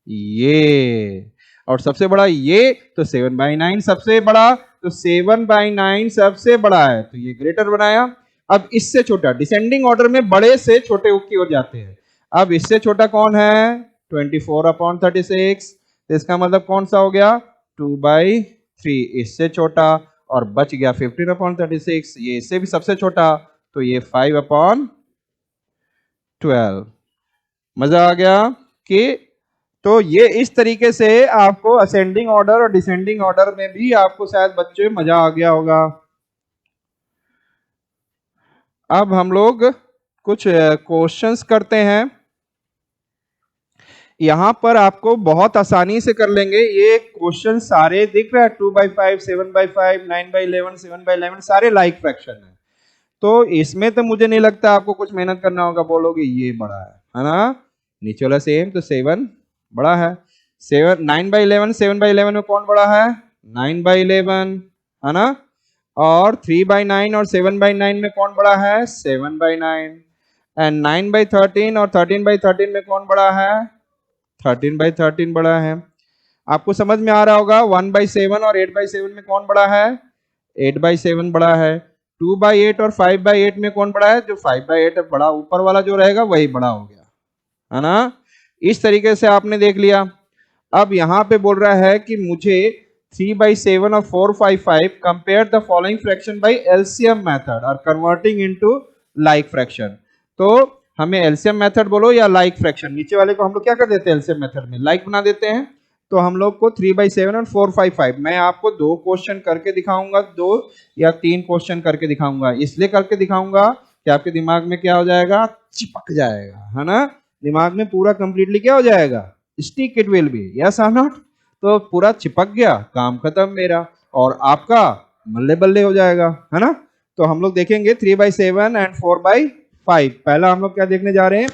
S1: ये, और सबसे बड़ा ये, तो 7/9 सबसे बड़ा, तो 7/9 सबसे बड़ा है, तो ये ग्रेटर बनाया। अब इससे छोटा, डिसेंडिंग ऑर्डर में बड़े से छोटे की ओर जाते हैं, अब इससे छोटा कौन है, 24/36, तो इसका मतलब कौन सा हो गया, 2/3, इससे छोटा, और बच गया 15/36, ये इससे भी सबसे छोटा, तो ये 5/12। मजा आ गया कि, तो ये इस तरीके से आपको असेंडिंग ऑर्डर और डिसेंडिंग ऑर्डर में भी आपको शायद बच्चे मजा आ गया होगा। अब हम लोग कुछ क्वेश्चंस करते हैं, यहां पर आपको बहुत आसानी से कर लेंगे, ये क्वेश्चन सारे दिख रहे हैं, 2/5, 7/5, 9/11, 7/11, सारे लाइक फ्रैक्शन है, तो इसमें तो मुझे नहीं लगता आपको कुछ मेहनत करना होगा, बोलोगे ये बड़ा है ना, नीचे वाला सेम, तो 7 बड़ा है, 7 9/11, 7/11 में कौन बड़ा है, 9/11, है ना, और 3/9 और 7/9 में कौन बड़ा है, 7/9, एंड 9/13 और 13/13 में कौन बड़ा है, 13/13 बड़ा है। आपको समझ में आ रहा होगा, 1/7 और 8/7 में कौन बड़ा है, 8/7 बड़ा है। 2/8 और 5/8 में कौन बड़ा है, जो 5/8 बड़ा ऊपर वाला जो रहेगा वही बड़ा हो गया, है ना। इस तरीके से आपने देख लिया। अब यहां पे बोल रहा है कि मुझे 3/7 और 4/5 compare the following fraction by LCM method और कन्वर्टिंग इनटू लाइक फ्रैक्शन। तो हमें एलसीएम मेथड बोलो या लाइक फ्रैक्शन, नीचे वाले को हम लोग क्या कर देते हैं एलसीएम मेथड में लाइक बना देते हैं। तो हम लोग को 3/7 और 4/5 मैं आपको 2 क्वेश्चन करके दिखाऊंगा, 2 या 3 क्वेश्चन करके दिखाऊंगा। इसलिए करके दिखाऊंगा कि आपके दिमाग में क्या हो जाएगा, चिपक जाएगा, है ना। दिमाग में पूरा कंप्लीटली क्या हो जाएगा, stick it will be, yes और नॉट। तो पूरा चिपक गया, काम खत्म मेरा और आपका बल्ले बल्ले हो जाएगा, है ना। तो हम लोग देखेंगे 3/7 एंड 4/5। पहला हम लोग क्या देखने जा रहे हैं,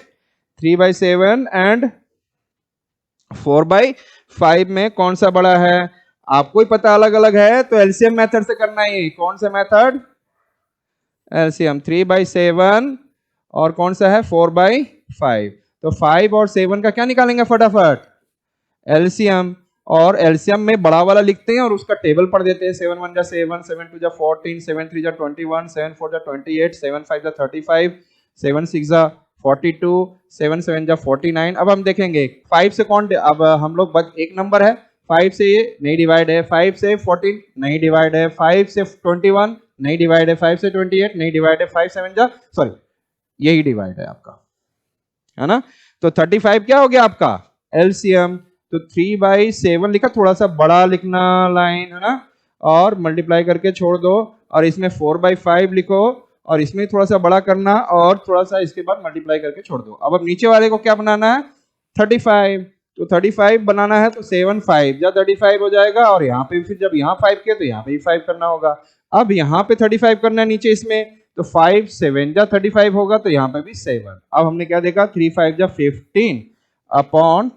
S1: 3/7 एंड 4/5 में कौन सा बड़ा है। आपको ही पता अलग अलग है तो एलसीएम मेथड से करना है। कौन सा मेथड, एलसीएम 3/7 और कौन सा है 4/5। तो 5 और 7 का क्या निकालेंगे फटाफट, एलसीएम। और एलसीएम में बड़ा वाला लिखते हैं और उसका टेबल पढ़ देते हैं। 7 1 जा 7, 7 2 जा 14, 7 3 जा 21, 7 4 जा 28, 7 5 जा 35, 7 6 जा 42, 7 7 जा 49। अब हम देखेंगे 5 से कौन, अब हम लोग बस एक नंबर है, 5 से ये नहीं डिवाइड है, 5 से 14 नहीं डिवाइड है, 5 से 21 नहीं डिवाइड है, 5 से 28 नहीं डिवाइड है, 5 7 जा सॉरी यही डिवाइड है आपका, है ना। तो 35 क्या हो गया आपका एलसीएम। तो 3/7 लिखा, थोड़ा सा बड़ा लिखना लाइन, है ना, और मल्टीप्लाई करके छोड़ दो। और इसमें 4/5 लिखो और इसमें थोड़ा सा बड़ा करना और थोड़ा सा इसके बाद मल्टीप्लाई करके छोड़ दो। अब नीचे वाले को क्या बनाना है, 35। तो 35 बनाना है तो 7 5 या 35 हो जाएगा। और यहाँ पे फिर जब यहाँ 5 किया तो यहाँ पे भी 5 करना होगा। अब यहाँ पे 35 करना है नीचे इसमें, तो 5 7 जा 35 होगा, तो यहाँ पे भी 7। अब हमने क्या देखा, 3 5 जा 15 अपॉन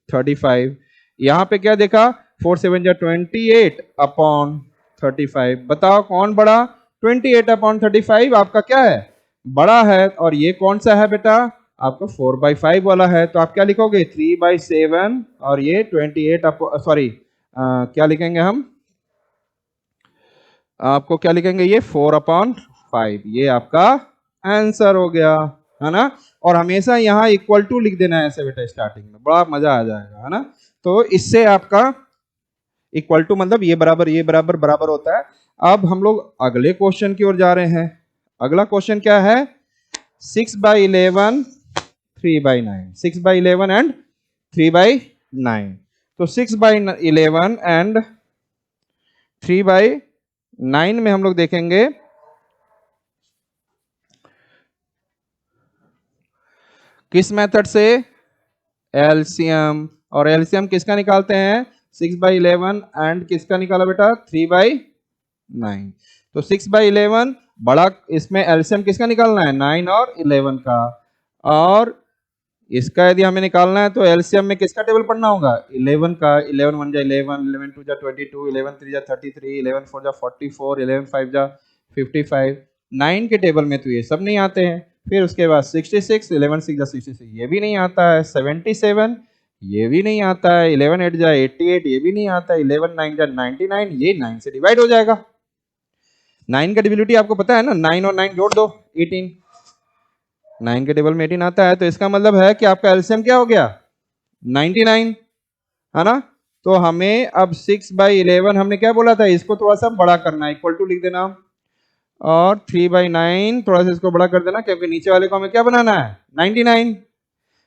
S1: 35। यहाँ पे क्या देखा, 4 7 जा 28 अपॉन 35। बताओ कौन बड़ा, 28 अपॉन 35 आपका क्या है, बड़ा है। और ये कौन सा है बेटा, आपका 4/5 वाला है। तो आप क्या लिखोगे, 3/7 और ये 28 सॉरी क्या लिखेंगे हम, आपको क्या लिखेंगे, ये 4/5। ये आपका आंसर हो गया, है ना। और हमेशा यहाँ इक्वल टू लिख देना है ऐसे बेटा, स्टार्टिंग में बड़ा मजा आ जाएगा, है ना। तो इससे आपका इक्वल टू मतलब ये बराबर ये बराबर बराबर होता है। अब हम लोग अगले क्वेश्चन की ओर जा रहे हैं। अगला क्वेश्चन क्या है, 6/11 3/9, 6/11 एंड 3/9। तो 6/11 एंड 3/9 में हम लोग देखेंगे किस मेथड से, एलसीएम। और एलसीएम किसका निकालते हैं, 6/11 एंड किसका निकाला बेटा, 3/9। तो 6/11 बड़ा, इसमें एलसीएम किसका निकालना है, 9 और 11 का। और इसका यदि हमें निकालना है तो एलसीएम में किसका टेबल पढ़ना होगा, 11 का। 11 1 जा 11, 11 2 जा 22, 11 3 जा 33, 11 4 जा 44, 11 5 जा 55। 9 के टेबल में तो ये सब नहीं आते हैं। फिर उसके बाद 66, 11 6 जा 66, ये भी नहीं आता है। 77, ये भी नहीं आता है। 11 8 जा 88, ये भी नहीं आता है। 11 9 जा 99, ये 9 से डिवाइड हो जाएगा। 9 का डिविलिटी आपको पता है ना, 9 और 9 जोड़ दो 18, 9 के टेबल में 18 आता है। तो इसका मतलब है कि आपका एलसीएम क्या हो गया, 99, है ना। तो हमें अब 6/11 हमने क्या बोला था, इसको थोड़ा सा बड़ा करना है, इक्वल टू लिख देना। और 3/9 थोड़ा सा इसको बड़ा कर देना, क्योंकि नीचे वाले को हमें क्या बनाना है, 99।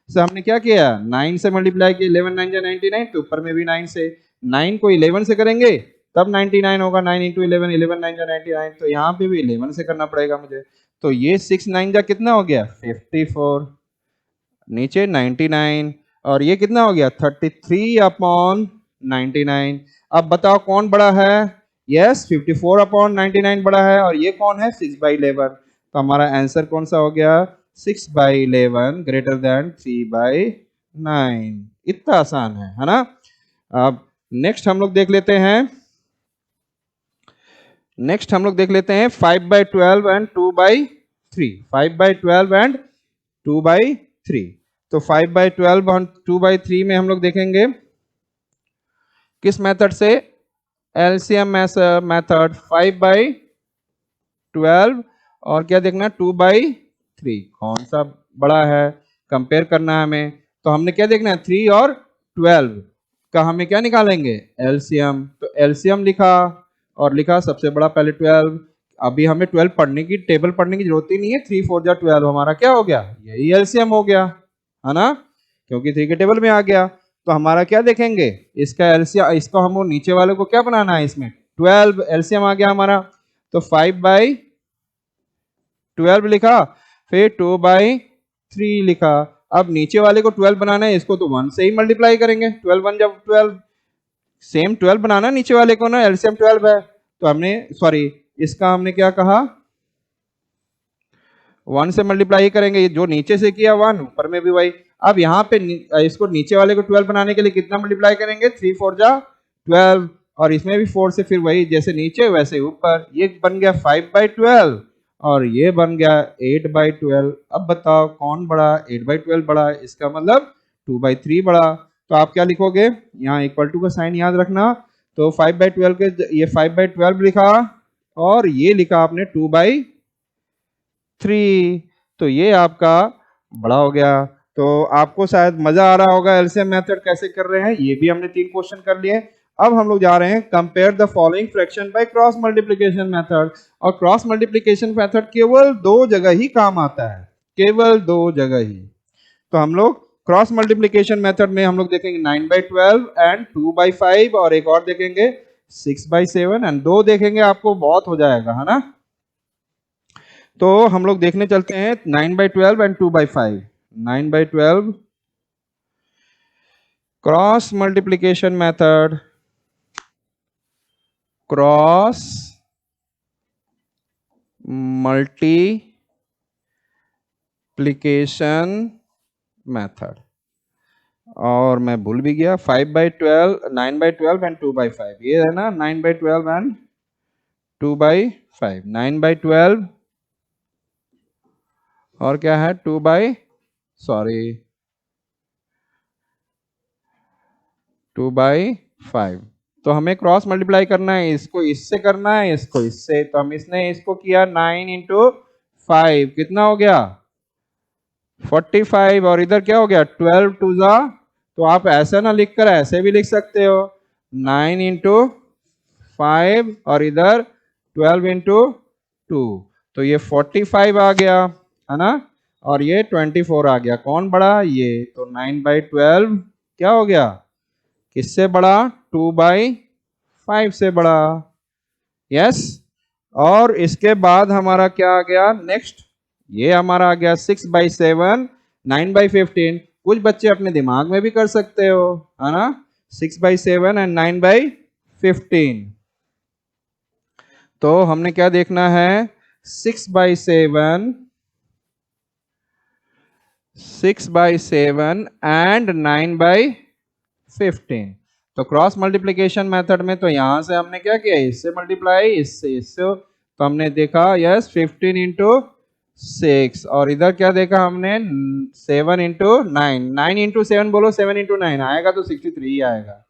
S1: तो हमने क्या किया, 9 से मल्टीप्लाई किया, 11 9 जा 99, तो ऊपर में भी 9 से। 9 को 11 से करेंगे तब 99 होगा, 9 × 11, 11 9 जा 99। तो यहाँ पे भी 11 से करना पड़ेगा मुझे। तो ये 6 9 जा कितना हो गया, 54, नीचे 99, और ये कितना हो गया, 33/99। अब बताओ कौन बड़ा है, यस 54/99 बड़ा है। और ये कौन है, 6/11। तो हमारा आंसर कौन सा हो गया, 6/11 ग्रेटर देन 3/9। इतना आसान है ना। अब नेक्स्ट हम लोग देख लेते हैं, 5/12 एंड 2/3, 5/12 एंड 2/3। तो 5/12 और 2/3 में हम लोग देखेंगे किस मेथड से, एलसीएम मेथड। 5/12 और क्या देखना, 2/3, कौन सा बड़ा है, कंपेयर करना है हमें, तो हमने क्या देखना है 3 और 12 का हमें क्या निकालेंगे एलसीएम। तो एलसीएम लिखा और लिखा सबसे बड़ा पहले 12। अभी हमें 12 पढ़ने की टेबल पढ़ने की जरूरत ही नहीं है, 3 4 जा 12 हमारा क्या हो गया यही एलसीएम हो गया है ना, क्योंकि 3 के टेबल में आ गया। तो हमारा क्या देखेंगे इसका एलसीएम, इसको हम नीचे वाले को क्या बनाना है इसमें 12 एलसीएम आ गया हमारा। तो 5/12 लिखा, फिर 2/3 लिखा। अब नीचे वाले को 12 बनाना है, इसको तो 1 से ही मल्टीप्लाई करेंगे, 12 1 जब 12 सेम 12 बनाना नीचे वाले को ना, एलसीएम 12 है। तो हमने सॉरी इसका हमने क्या कहा 1 से मल्टीप्लाई करेंगे, जो नीचे से किया 1 ऊपर में भी वही। अब यहाँ पे इसको नीचे वाले को 12 बनाने के लिए कितना मल्टीप्लाई करेंगे 3 4 जा 12, और इसमें भी 4 से फिर वही जैसे नीचे वैसे ऊपर। ये बन गया 5/12 और ये बन गया 8/12। अब बताओ कौन बड़ा 8/12 बड़ा, इसका मतलब 2/3 बड़ा। तो आप क्या लिखोगे यहाँ इक्वल टू का साइन याद रखना। तो 5/12 के ये 5/12 लिखा और ये लिखा आपने 2/3, तो ये आपका बड़ा हो गया। तो आपको शायद मजा आ रहा होगा एलसीएम मेथड कैसे कर रहे हैं, ये भी हमने 3 क्वेश्चन कर लिए। अब हम लोग जा रहे हैं compare the following fraction by cross multiplication method. और क्रॉस मल्टीप्लिकेशन मेथड केवल 2 जगह ही काम आता है, केवल 2 जगह ही। तो हम लोग क्रॉस मल्टीप्लिकेशन मेथड में हम लोग देखेंगे 9/12 एंड 2/5, और एक और देखेंगे 6/7 एंड 2 देखेंगे, आपको बहुत हो जाएगा है ना। तो हम लोग देखने चलते हैं 9/12 and 2/5। 9/12 cross multiplication method, cross multiplication method. और मैं भूल भी गया 5/12 9/12 एंड 2/5, ये है ना 9/12 एंड 2/5। 9/12 और क्या है 2/5। तो हमें क्रॉस मल्टीप्लाई करना है, इसको इससे करना है, इसको इससे। तो हम इसने इसको किया 9 × 5 कितना हो गया 45, और इधर क्या हो गया 12 2 जा। तो आप ऐसा ना लिखकर ऐसे भी लिख सकते हो 9 × 5 और इधर 12 × 2, तो ये 45 आ गया है ना, और ये 24 आ गया। कौन बड़ा ये, तो 9/12 क्या हो गया किससे बड़ा 2/5 से बड़ा। यस, और इसके बाद हमारा क्या आ गया नेक्स्ट, ये हमारा आ गया 6/7 9/15। कुछ बच्चे अपने दिमाग में भी कर सकते हो है ना, 6/7 एंड 9/15। तो हमने क्या देखना है 6/7 एंड 9/15। तो क्रॉस मल्टीप्लिकेशन मेथड में तो यहां से हमने क्या किया इससे मल्टीप्लाई, इससे तो हमने देखा यस 15 × 6, और इधर क्या देखा हमने 7 × 9। 9 × 7 बोलो 7 × 9 आएगा तो 63 ही आएगा।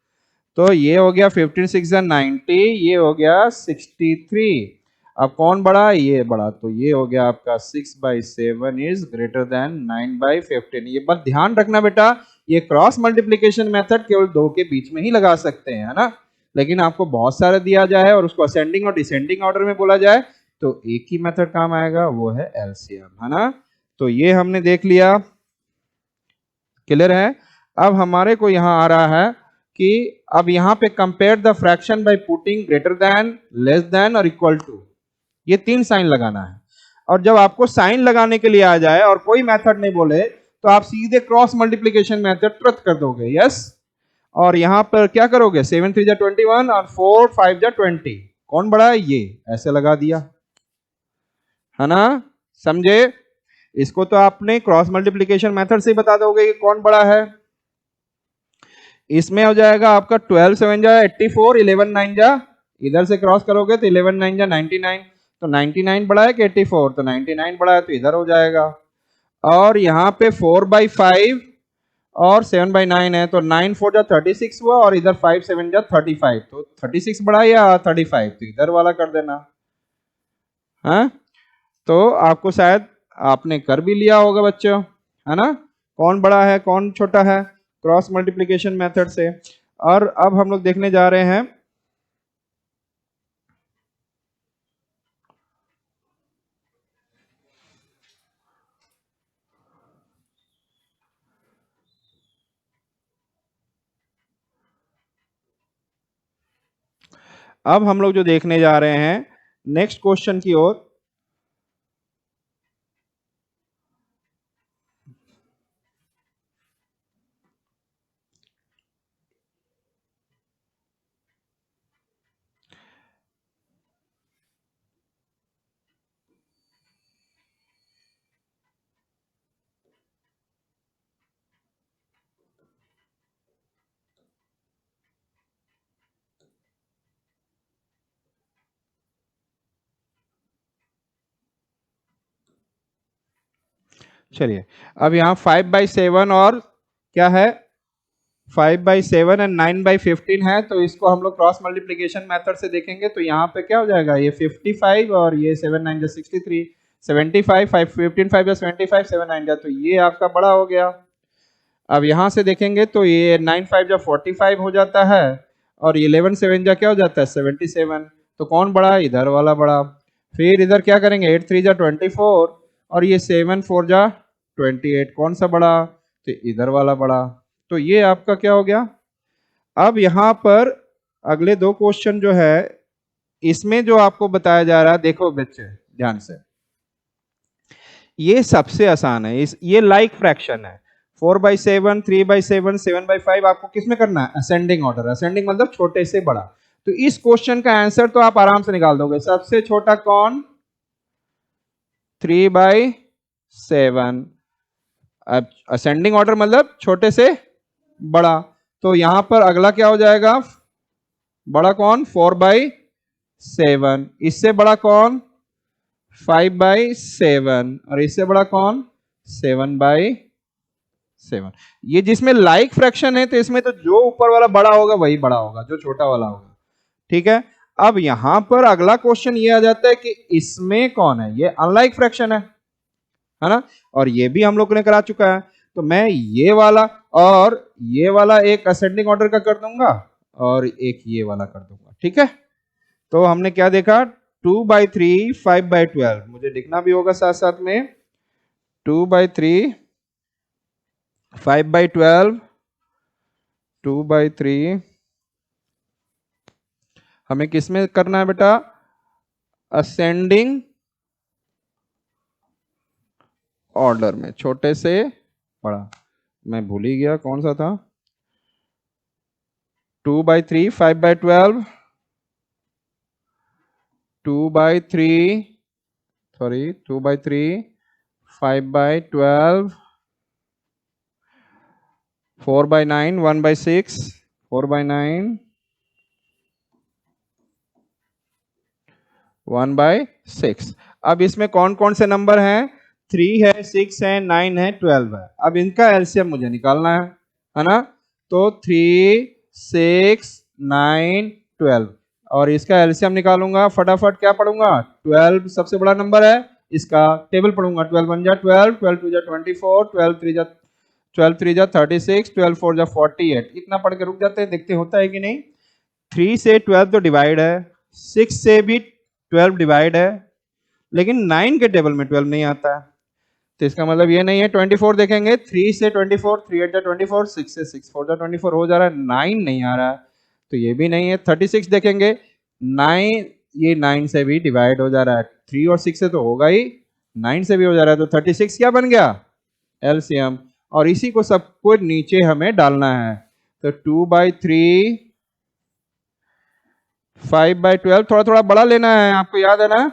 S1: तो ये हो गया 15 6 90, ये हो गया 63। अब कौन बड़ा ये बड़ा, तो ये हो गया आपका 6/7 इज ग्रेटर देन 9/15। ये बस ध्यान रखना बेटा, ये क्रॉस मल्टीप्लिकेशन मेथड केवल 2 के बीच में ही लगा सकते हैं है ना, लेकिन आपको बहुत सारा दिया जाए और उसको असेंडिंग और डिसेंडिंग ऑर्डर में बोला जाए तो एक ही मेथड काम आएगा, वो है एलसीएम है ना। तो ये हमने देख लिया, क्लियर है। अब हमारे को यहां आ रहा है कि अब यहां पे compare the fraction by putting greater than less than और इक्वल टू, ये 3 साइन लगाना है। और जब आपको साइन लगाने के लिए आ जाए और कोई मेथड नहीं बोले तो आप सीधे क्रॉस मल्टीप्लिकेशन मेथड तुरंत कर दोगे यस। और यहां पर क्या करोगे 7 3 जा 21 और 4 5 जा 20, कौन बड़ा है ये ऐसे लगा दिया है ना, समझे। इसको तो आपने क्रॉस मल्टीप्लिकेशन मेथड से ही बता दोगे कि कौन बड़ा है। इसमें हो जाएगा आपका 12 7 जा 84, 11 9 जा, इधर से क्रॉस करोगे तो 11 9 जा 99, तो 99 बड़ा है कि 84, तो 99 बड़ा है तो इधर हो जाएगा। और यहाँ पे 4/5 और 7/9 है, तो 9 4 जा 36 हुआ और इधर 5 7 जा 35, तो 36 बड़ा है या 35, तो इधर वाला कर देना। हाँ, तो आपको शायद आपने कर भी लिया होगा बच्चों है ना। कौन बड़ा है कौन छोटा है, क्रॉस मल्टीप्लिकेशन मेथड से। और अब हम लोग देखने जा रहे हैं अब हम लोग जो देखने जा रहे हैं नेक्स्ट क्वेश्चन की ओर। चलिए अब यहाँ 5/7 और क्या है 5/7 एंड 9/15 है, तो इसको हम लोग क्रॉस मल्टीप्लिकेशन मेथड से देखेंगे। तो यहाँ पे क्या हो जाएगा, ये 55 और ये 7 9 जा 63, 75 5 15 5 जा 75 7 9 जा, तो ये आपका बड़ा हो गया। अब यहाँ से देखेंगे तो ये 9 5 जा 45 हो जाता है और 11 7 जा क्या हो जाता है 77। तो कौन बड़ा, इधर वाला बड़ा। फिर इधर क्या करेंगे 8 3 जा 24 और ये 7 4 जा 28, कौन सा बड़ा, तो इधर वाला बड़ा। तो ये आपका क्या हो गया। अब यहाँ पर अगले दो क्वेश्चन जो है इसमें जो आपको बताया जा रहा है, देखो बच्चे ध्यान से, ये सबसे आसान है। ये लाइक फ्रैक्शन है। 4/7 3/7 7/5 आपको किसमें करना है, असेंडिंग ऑर्डर। असेंडिंग मतलब छोटे से बड़ा। तो इस क्वेश्चन का आंसर तो आप आराम से निकाल दोगे। सबसे छोटा कौन, 3/7। अब असेंडिंग ऑर्डर मतलब छोटे से बड़ा। तो यहां पर अगला क्या हो जाएगा, बड़ा कौन 4/7, इससे बड़ा कौन 5/7 और इससे बड़ा कौन 7/7। ये जिसमें लाइक फ्रैक्शन है तो इसमें तो जो ऊपर वाला बड़ा होगा वही बड़ा होगा जो छोटा वाला होगा। ठीक है। अब यहां पर अगला क्वेश्चन ये आ जाता है कि इसमें कौन है, ये अनलाइक फ्रैक्शन है ना, और ये भी हम लोग ने करा चुका है। तो मैं ये वाला और ये वाला एक असेंडिंग ऑर्डर का कर दूंगा और एक ये वाला कर दूंगा। ठीक है। तो हमने क्या देखा, 2/3 5/12, मुझे लिखना भी होगा साथ साथ में, 2/3 5/12, 2/3 हमें किसमें करना है बेटा, असेंडिंग ऑर्डर में, छोटे से बड़ा। मैं भूल ही गया कौन सा था, 2/3 5/12, 2/3 5/12, 4/9 1/6, 4/9 1/6। अब इसमें कौन कौन से नंबर हैं, 3 है 6 है 9 है 12 है। अब इनका एलसीएम मुझे निकालना है ना। तो 3 6 9 12 और इसका एलसीएम निकालूंगा। फटाफट क्या पढ़ूंगा, 12 सबसे बड़ा नंबर है, इसका टेबल पढ़ूंगा। 12 1 जा 12, 12 2 जा 24, 12 3 जा 36, 12 4 जा 48। इतना पढ़ के रुक जाते हैं, देखते होता है कि नहीं। 3 से 12 तो डिवाइड है, 6 से भी 12 डिवाइड है, लेकिन 9 के टेबल में 12 नहीं आता है। तो इसका मतलब ये नहीं है। 24 देखेंगे, 3 से 24, 3 8 जा 24, 6 से 6 4 जा 24 हो जा रहा है, 9 नहीं आ रहा है, तो ये भी नहीं है। 36 देखेंगे, 9 ये 9 से भी डिवाइड हो जा रहा है, 3 और 6 से तो होगा ही, 9 से भी हो जा रहा है। तो 36 क्या बन गया, एलसीएम। और इसी को सबको नीचे हमें डालना है। तो 2/3 5/12, थोड़ा थोड़ा बड़ा लेना है, आपको याद है ना,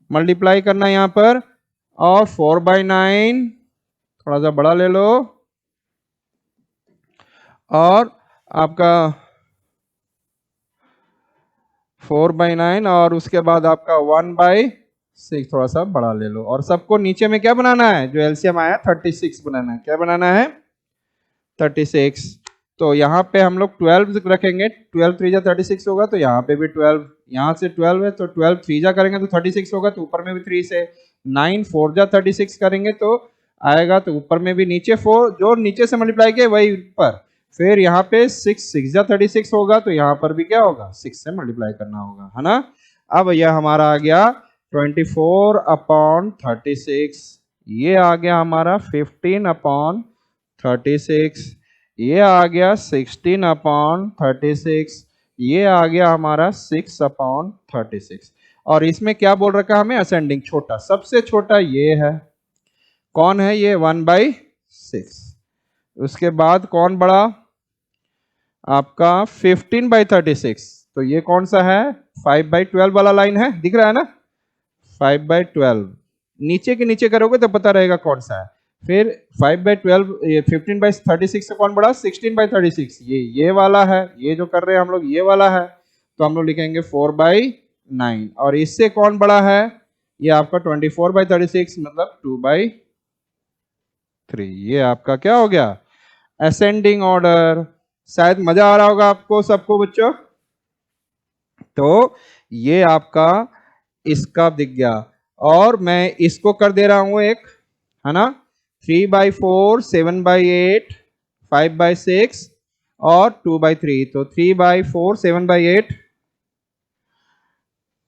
S1: मल्टीप्लाई करना है यहां पर। और 4/9 थोड़ा सा बड़ा ले लो, और आपका 4/9 और उसके बाद आपका 1/6 थोड़ा सा बड़ा ले लो। और सबको नीचे में क्या बनाना है, जो एलसीएम आया 36 बनाना है। क्या बनाना है, 36। तो यहाँ पे हम लोग 12 रखेंगे, 12 3 जा 36 होगा, तो यहाँ पे भी 12, यहाँ से 12 है तो 12 3 जा करेंगे तो 36 होगा, तो ऊपर में भी 3 से 9 4 जा 36 करेंगे तो आएगा तो ऊपर में भी नीचे 4, जो नीचे से मल्टीप्लाई किया वही ऊपर, फिर यहाँ पे 6 जा 36 होगा तो यहाँ पर भी क्या होगा 6 से मल्टीप्लाई करना होगा, है ना। अब यह हमारा आ गया 24/36, ये आ गया हमारा 15/36, ये आ गया 16/36, ये आ गया हमारा 6/36। और इसमें क्या बोल रखा है हमें, असेंडिंग, छोटा, सबसे छोटा ये है, कौन है ये 1/6। उसके बाद कौन बड़ा, आपका 15/36, तो ये कौन सा है 5/12 वाला लाइन है, दिख रहा है ना, 5/12, नीचे के नीचे करोगे तो पता रहेगा कौन सा है। फिर 5/12, ये 15/36 से कौन बड़ा 16/36, ये वाला है, ये जो कर रहे हैं हम लोग ये वाला है, तो हम लोग लिखेंगे 4/9। और इससे कौन बड़ा है, ये आपका 24/36 मतलब 2/3। ये आपका क्या हो गया असेंडिंग ऑर्डर। शायद मजा आ रहा होगा आपको सबको बच्चों। तो ये आपका इसका दिख गया, और मैं इसको कर दे रहा हूं एक, है ना, 3/4, 7/8, 5/6 और 2/3। तो 3/4, 7/8,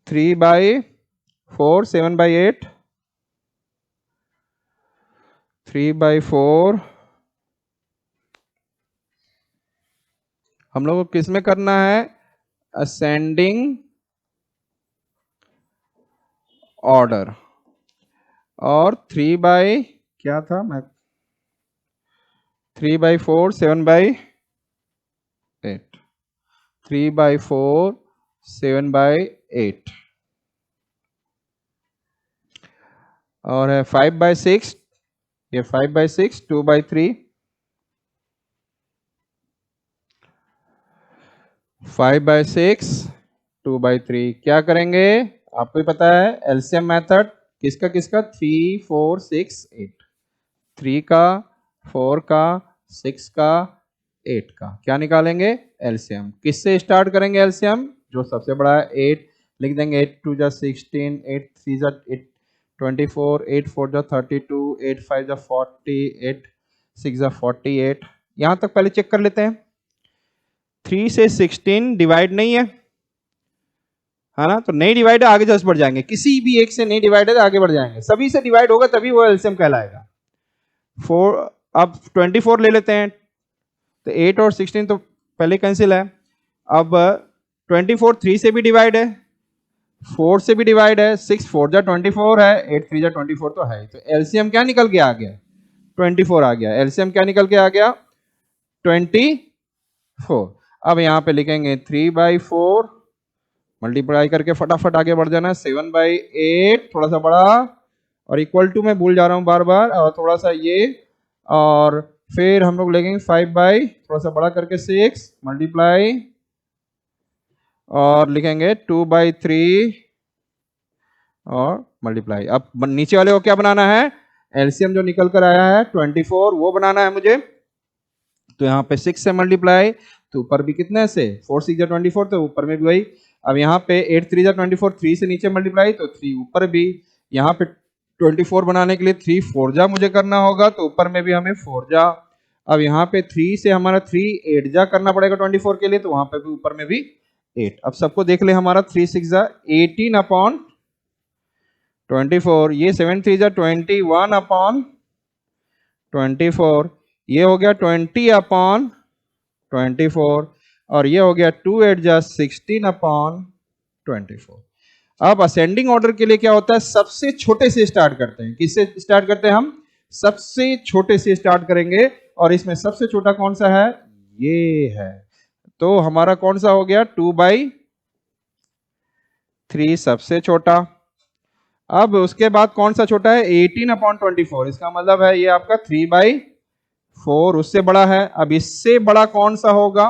S1: 3/4, 7/8, 3/4, हम लोग को किस में करना है, असेंडिंग ऑर्डर। और 3 क्या था, मैं 3/4, 7/8, 3/4, 7/8, और है 5/6, ये 5/6, 2/3, 5/6, 2/3। क्या करेंगे, आपको ही पता है एलसीएम मेथड, किसका किसका, 3, 4, 6, 8, 3 का, 4 का, 6 का, 8 का, क्या निकालेंगे एलसीएम। किससे स्टार्ट करेंगे एलसीएम, जो सबसे बड़ा है 8 लिख देंगे, 8 2 जा 16, 8 3 जा 24, 8 4 जा 32, 8 5 जा 40, 8 6 जा 48। यहां तक पहले चेक कर लेते हैं। 3 से 16 डिवाइड नहीं है ना, तो नहीं डिवाइड है, आगे जस्ट बढ़ जाएंगे, किसी भी एक से नहीं डिवाइड है आगे बढ़ जाएंगे, सभी से डिवाइड होगा तभी वो एलसीएम कहलाएगा। 4, अब 24 ले लेते हैं, तो 8 और 16 तो पहले कैंसिल है। अब 24 3 से भी डिवाइड है, 4 से भी डिवाइड है, 6 4 जा 24 है, 8 3 जा 24 तो है, तो एलसीएम क्या निकल के आ गया 24 आ गया। एलसीएम क्या निकल के आ गया 24। अब यहां पे लिखेंगे 3/4, मल्टीप्लाई करके फटाफट आगे बढ़ जाना, 7/8 थोड़ा सा बड़ा, और इक्वल टू मैं भूल जा रहा हूं बार बार, और थोड़ा सा ये, और फिर हम लोग लेंगे 5 थोड़ा सा बड़ा करके 6 मल्टीप्लाई, और लिखेंगे 2/3 और मल्टीप्लाई। अब नीचे वाले को क्या बनाना है, एलसीएम जो निकल कर आया है 24 वो बनाना है मुझे, तो यहाँ पे 6 से मल्टीप्लाई, तो ऊपर भी कितने से 4 6 जा 24, तो ऊपर में भी वही। अब यहाँ पे 8 3 जा 24, 3 से नीचे मल्टीप्लाई, तो 3 ऊपर भी। यहाँ पे 24 बनाने के लिए 3 4 जा मुझे करना होगा, तो ऊपर में भी हमें 4 जा। अब यहाँ पे 3 से हमारा 3 8 जा करना पड़ेगा 24 के लिए, तो वहां पे भी ऊपर में भी 8। अब सबको देख ले, हमारा 3 6 जा 18/24, ये 7 3 जा 21/24, ये हो गया 20/24, और ये हो गया 2 8 जा 16/24। अब असेंडिंग ऑर्डर के लिए क्या होता है, सबसे छोटे से स्टार्ट करते हैं। किससे स्टार्ट करते हैं हम, सबसे छोटे से स्टार्ट करेंगे, और इसमें सबसे छोटा कौन सा है, ये है, तो हमारा कौन सा हो गया 2/3 सबसे छोटा। अब उसके बाद कौन सा छोटा है 18/24, इसका मतलब है ये आपका 3/4 उससे बड़ा है। अब इससे बड़ा कौन सा होगा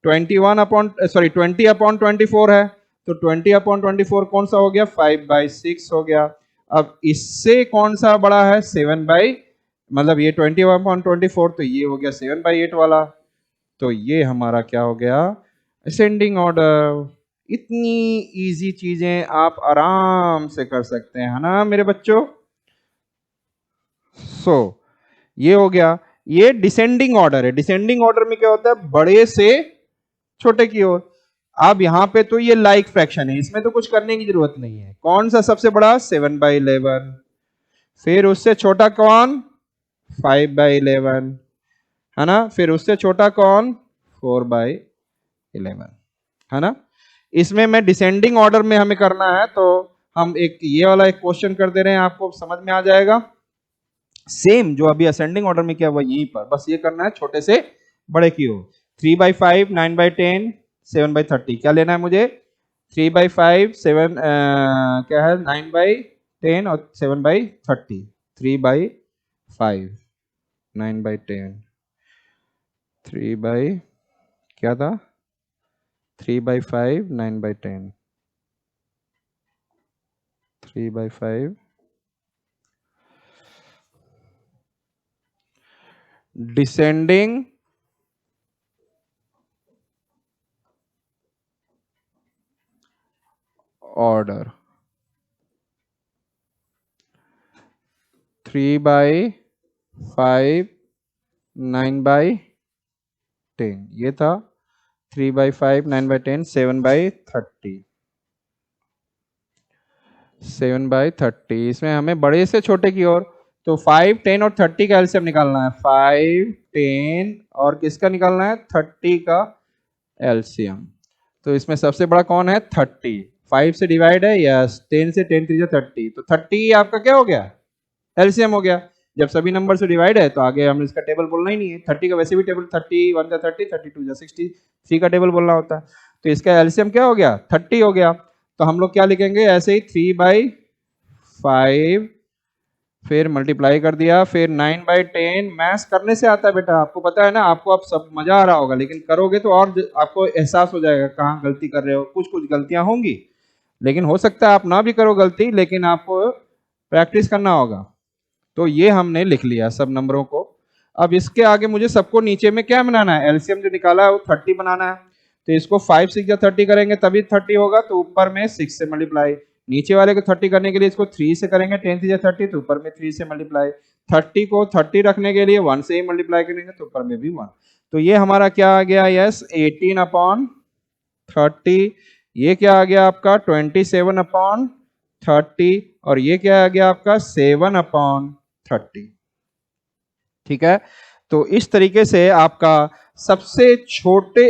S1: 20/24 है, तो 20/24 कौन सा हो गया 5/6 हो गया। अब इससे कौन सा बड़ा है 7 मतलब ये 20/24, तो ये हो गया 7/8 वाला, तो ये हमारा क्या हो गया असेंडिंग ऑर्डर। इतनी इजी चीजें आप आराम से कर सकते हैं, है ना मेरे बच्चों। सो ये हो गया। ये डिसेंडिंग ऑर्डर है। डिसेंडिंग ऑर्डर में क्या होता है, बड़े से छोटे की ओर। अब यहां पे तो ये लाइक फ्रैक्शन है, इसमें तो कुछ करने की जरूरत नहीं है। कौन सा सबसे बड़ा, 7/11। फिर उससे छोटा कौन, 5/11, है ना। फिर उससे छोटा कौन, 4/11, है ना। इसमें मैं डिसेंडिंग ऑर्डर में हमें करना है, तो हम एक ये वाला एक क्वेश्चन कर दे रहे हैं, आपको समझ में आ जाएगा। सेम जो अभी असेंडिंग ऑर्डर में किया हुआ यहीं पर, बस ये करना है छोटे से बड़े की ओर। 3/5, 9/10, 7/30। क्या लेना है मुझे, 3/5, 7 क्या है, 9/10 और 7/30। 3/5, 9/10, 3 क्या था, 3/5, 9/10, 3/5 डिसेंडिंग ऑर्डर, 3/5, 9/10, ये था 3/5, 9/10, 7/30, 7/30। इसमें हमें बड़े से छोटे की ओर, तो 5, 10 और 30 का एलसीएम निकालना है। 5, 10 और किसका निकालना है, 30 का एलसीएम। तो इसमें सबसे बड़ा कौन है, 30। 5 से डिवाइड है, यस, 10 से 10 3 30, तो 30 आपका क्या हो गया, एलसीएम हो गया। जब सभी नंबर से डिवाइड है तो आगे हमें इसका टेबल बोलना ही नहीं है। 30 का वैसे भी टेबल 31 जा 30, 32 जा 60, सी का टेबल बोलना होता है। तो इसका एलसीएम क्या हो गया, 30 हो गया। तो हम लोग क्या लिखेंगे, ऐसे ही 3/5, फिर मल्टीप्लाई कर दिया, फिर 9/10। मैथ्स करने से आता है बेटा, आपको पता है ना, आपको अब सब मजा आ रहा होगा, लेकिन करोगे तो और आपको एहसास हो जाएगा कहाँ गलती कर रहे हो। कुछ कुछ गलतियां होंगी, लेकिन हो सकता है आप ना भी करो गलती, लेकिन आपको प्रैक्टिस करना होगा। तो ये हमने लिख लिया सब नंबरों को। अब इसके आगे मुझे सबको नीचे में क्या बनाना है, एलसीएम जो निकाला है वो 30 बनाना है। तो इसको 5 6 या 30 करेंगे तभी 30 होगा, तो ऊपर में 6 से मल्टीप्लाई। नीचे वाले को 30 करने के लिए इसको 3 से करेंगे, 10 3 या 30, तो ऊपर में 3 से मल्टीप्लाई। 30 को 30 रखने के लिए 1 से ही मल्टीप्लाई करेंगे, तो ऊपर में भी 1। तो ये हमारा क्या आ गया, यस, 18/30। ये क्या आ गया आपका, 27/30। और ये क्या आ गया आपका, 7/30। ठीक है। तो इस तरीके से आपका सबसे छोटे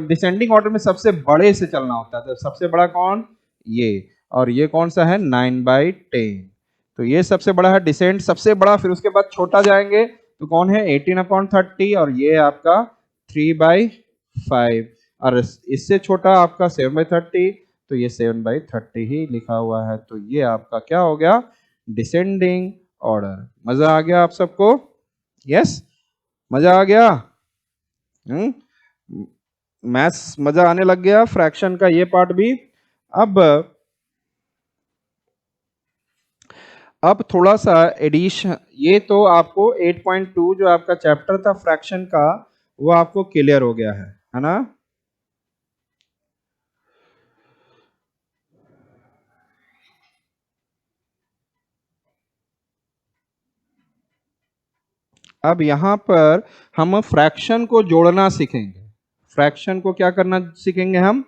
S1: डिसेंडिंग ऑर्डर में सबसे बड़े से चलना होता है। तो सबसे बड़ा कौन, ये, और ये कौन सा है, 9/10। तो ये सबसे बड़ा है डिसेंड, सबसे बड़ा। फिर उसके बाद छोटा जाएंगे तो कौन है, 18/30, और ये आपका 3/5। और इससे छोटा आपका 7/30, तो ये 7/30 ही लिखा हुआ है। तो ये आपका क्या हो गया, डिसेंडिंग ऑर्डर। मजा आ गया आप सबको, यस, मजा आ गया। मैथ्स मजा आने लग गया, फ्रैक्शन का ये पार्ट भी। अब अब थोड़ा सा एडिशन, ये तो आपको 8.2 जो आपका चैप्टर था फ्रैक्शन का, वो आपको क्लियर हो गया है ना। अब यहां पर हम फ्रैक्शन को जोड़ना सीखेंगे। फ्रैक्शन को क्या करना सीखेंगे, हम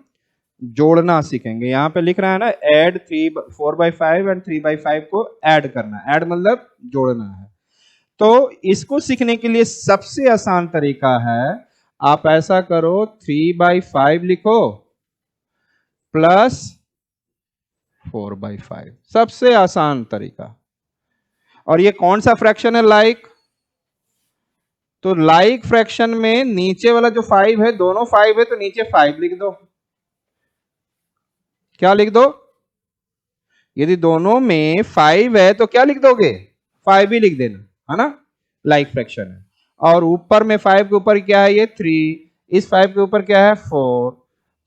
S1: जोड़ना सीखेंगे। यहाँ पे लिख रहा है ना, ऐड 4/5 एंड 3/5 को ऐड करना। ऐड मतलब जोड़ना है। तो इसको सीखने के लिए सबसे आसान तरीका है, आप ऐसा करो, 3/5 लिखो प्लस 4/5, सबसे आसान तरीका। और ये कौन सा फ्रैक्शन है, लाइक। तो लाइक फ्रैक्शन में नीचे वाला जो 5 है, दोनों 5 है तो नीचे 5 लिख दो। क्या लिख दो, यदि दोनों में 5 है तो क्या लिख दोगे, 5 ही लिख देना, है ना। लाइक फ्रैक्शन है। और ऊपर में 5 के ऊपर क्या है, ये 3, इस 5 के ऊपर क्या है, 4,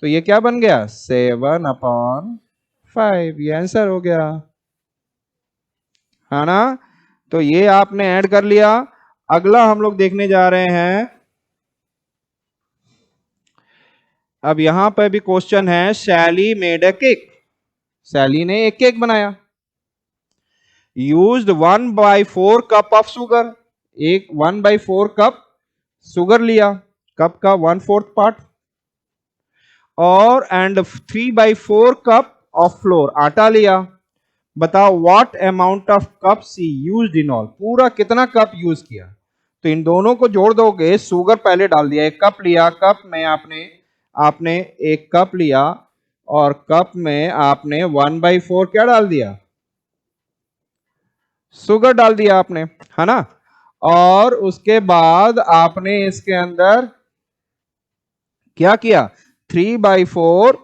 S1: तो ये क्या बन गया, 7/5। ये आंसर हो गया, है ना। तो ये आपने ऐड कर लिया। अगला हम लोग देखने जा रहे हैं। अब यहां पर भी क्वेश्चन है, शैली मेड अ केक। शैली ने एक केक बनाया। यूज्ड 1/4 कप ऑफ शुगर, एक 1/4 कप शुगर लिया, कप का 1/4 पार्ट, और एंड 3/4 कप ऑफ फ्लोर, आटा लिया। बताओ what amount of cups he used in all, पूरा कितना कप यूज किया। तो इन दोनों को जोड़ दोगे, शुगर पहले डाल दिया, एक कप लिया, कप में आपने आपने एक कप लिया और कप में आपने 1/4 क्या डाल दिया, शुगर डाल दिया आपने, है ना। और उसके बाद आपने इसके अंदर क्या किया, 3/4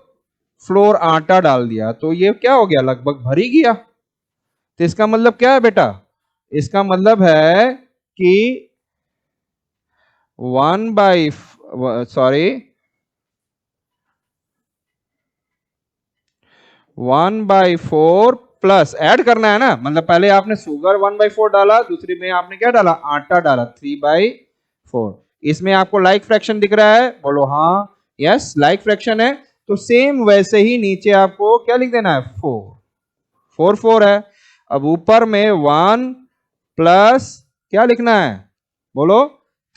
S1: फ्लोर आटा डाल दिया। तो ये क्या हो गया, लगभग भर ही गया। तो इसका मतलब क्या है बेटा, इसका मतलब है कि 1/4 प्लस ऐड करना है ना, मतलब पहले आपने शुगर 1/4 डाला, दूसरी में आपने क्या डाला, आटा डाला 3/4। इसमें आपको लाइक फ्रैक्शन दिख रहा है, बोलो हाँ, यस लाइक फ्रैक्शन है। तो सेम वैसे ही नीचे आपको क्या लिख देना है, 4 है। अब ऊपर में 1 प्लस क्या लिखना है, बोलो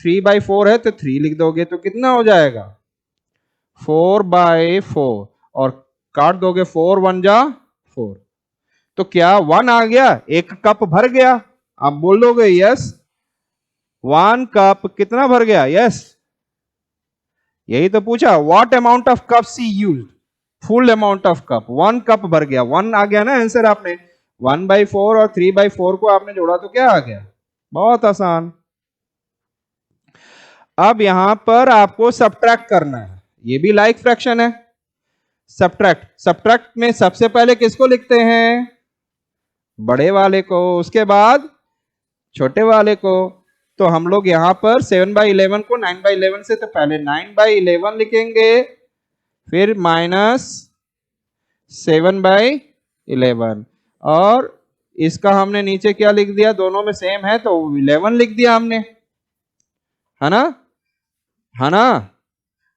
S1: 3/4 है तो 3 लिख दोगे तो कितना हो जाएगा, 4/4, और काट दोगे, 4 1 जा 4। तो क्या 1 आ गया, एक कप भर गया। आप बोल दोगे यस, 1 कप कितना भर गया, यस। यही तो पूछा, what amount of cups he used, full amount of cup, 1 cup भर गया, 1 आ गया ना आंसर। आपने 1/4 और 3/4 को आपने जोड़ा तो क्या आ गया, बहुत आसान। अब यहां पर आपको सब्ट्रैक्ट करना है, ये भी लाइक फ्रैक्शन है। सब्ट्रैक्ट में सबसे पहले किसको लिखते हैं, बड़े वाले को, उसके बाद छोटे वाले को। तो हम लोग यहां पर 7/11 को 9/11 से, तो पहले 9/11 लिखेंगे, फिर -7/11, और इसका हमने नीचे क्या लिख दिया, दोनों में सेम है तो 11 लिख दिया हमने, है ना, है ना।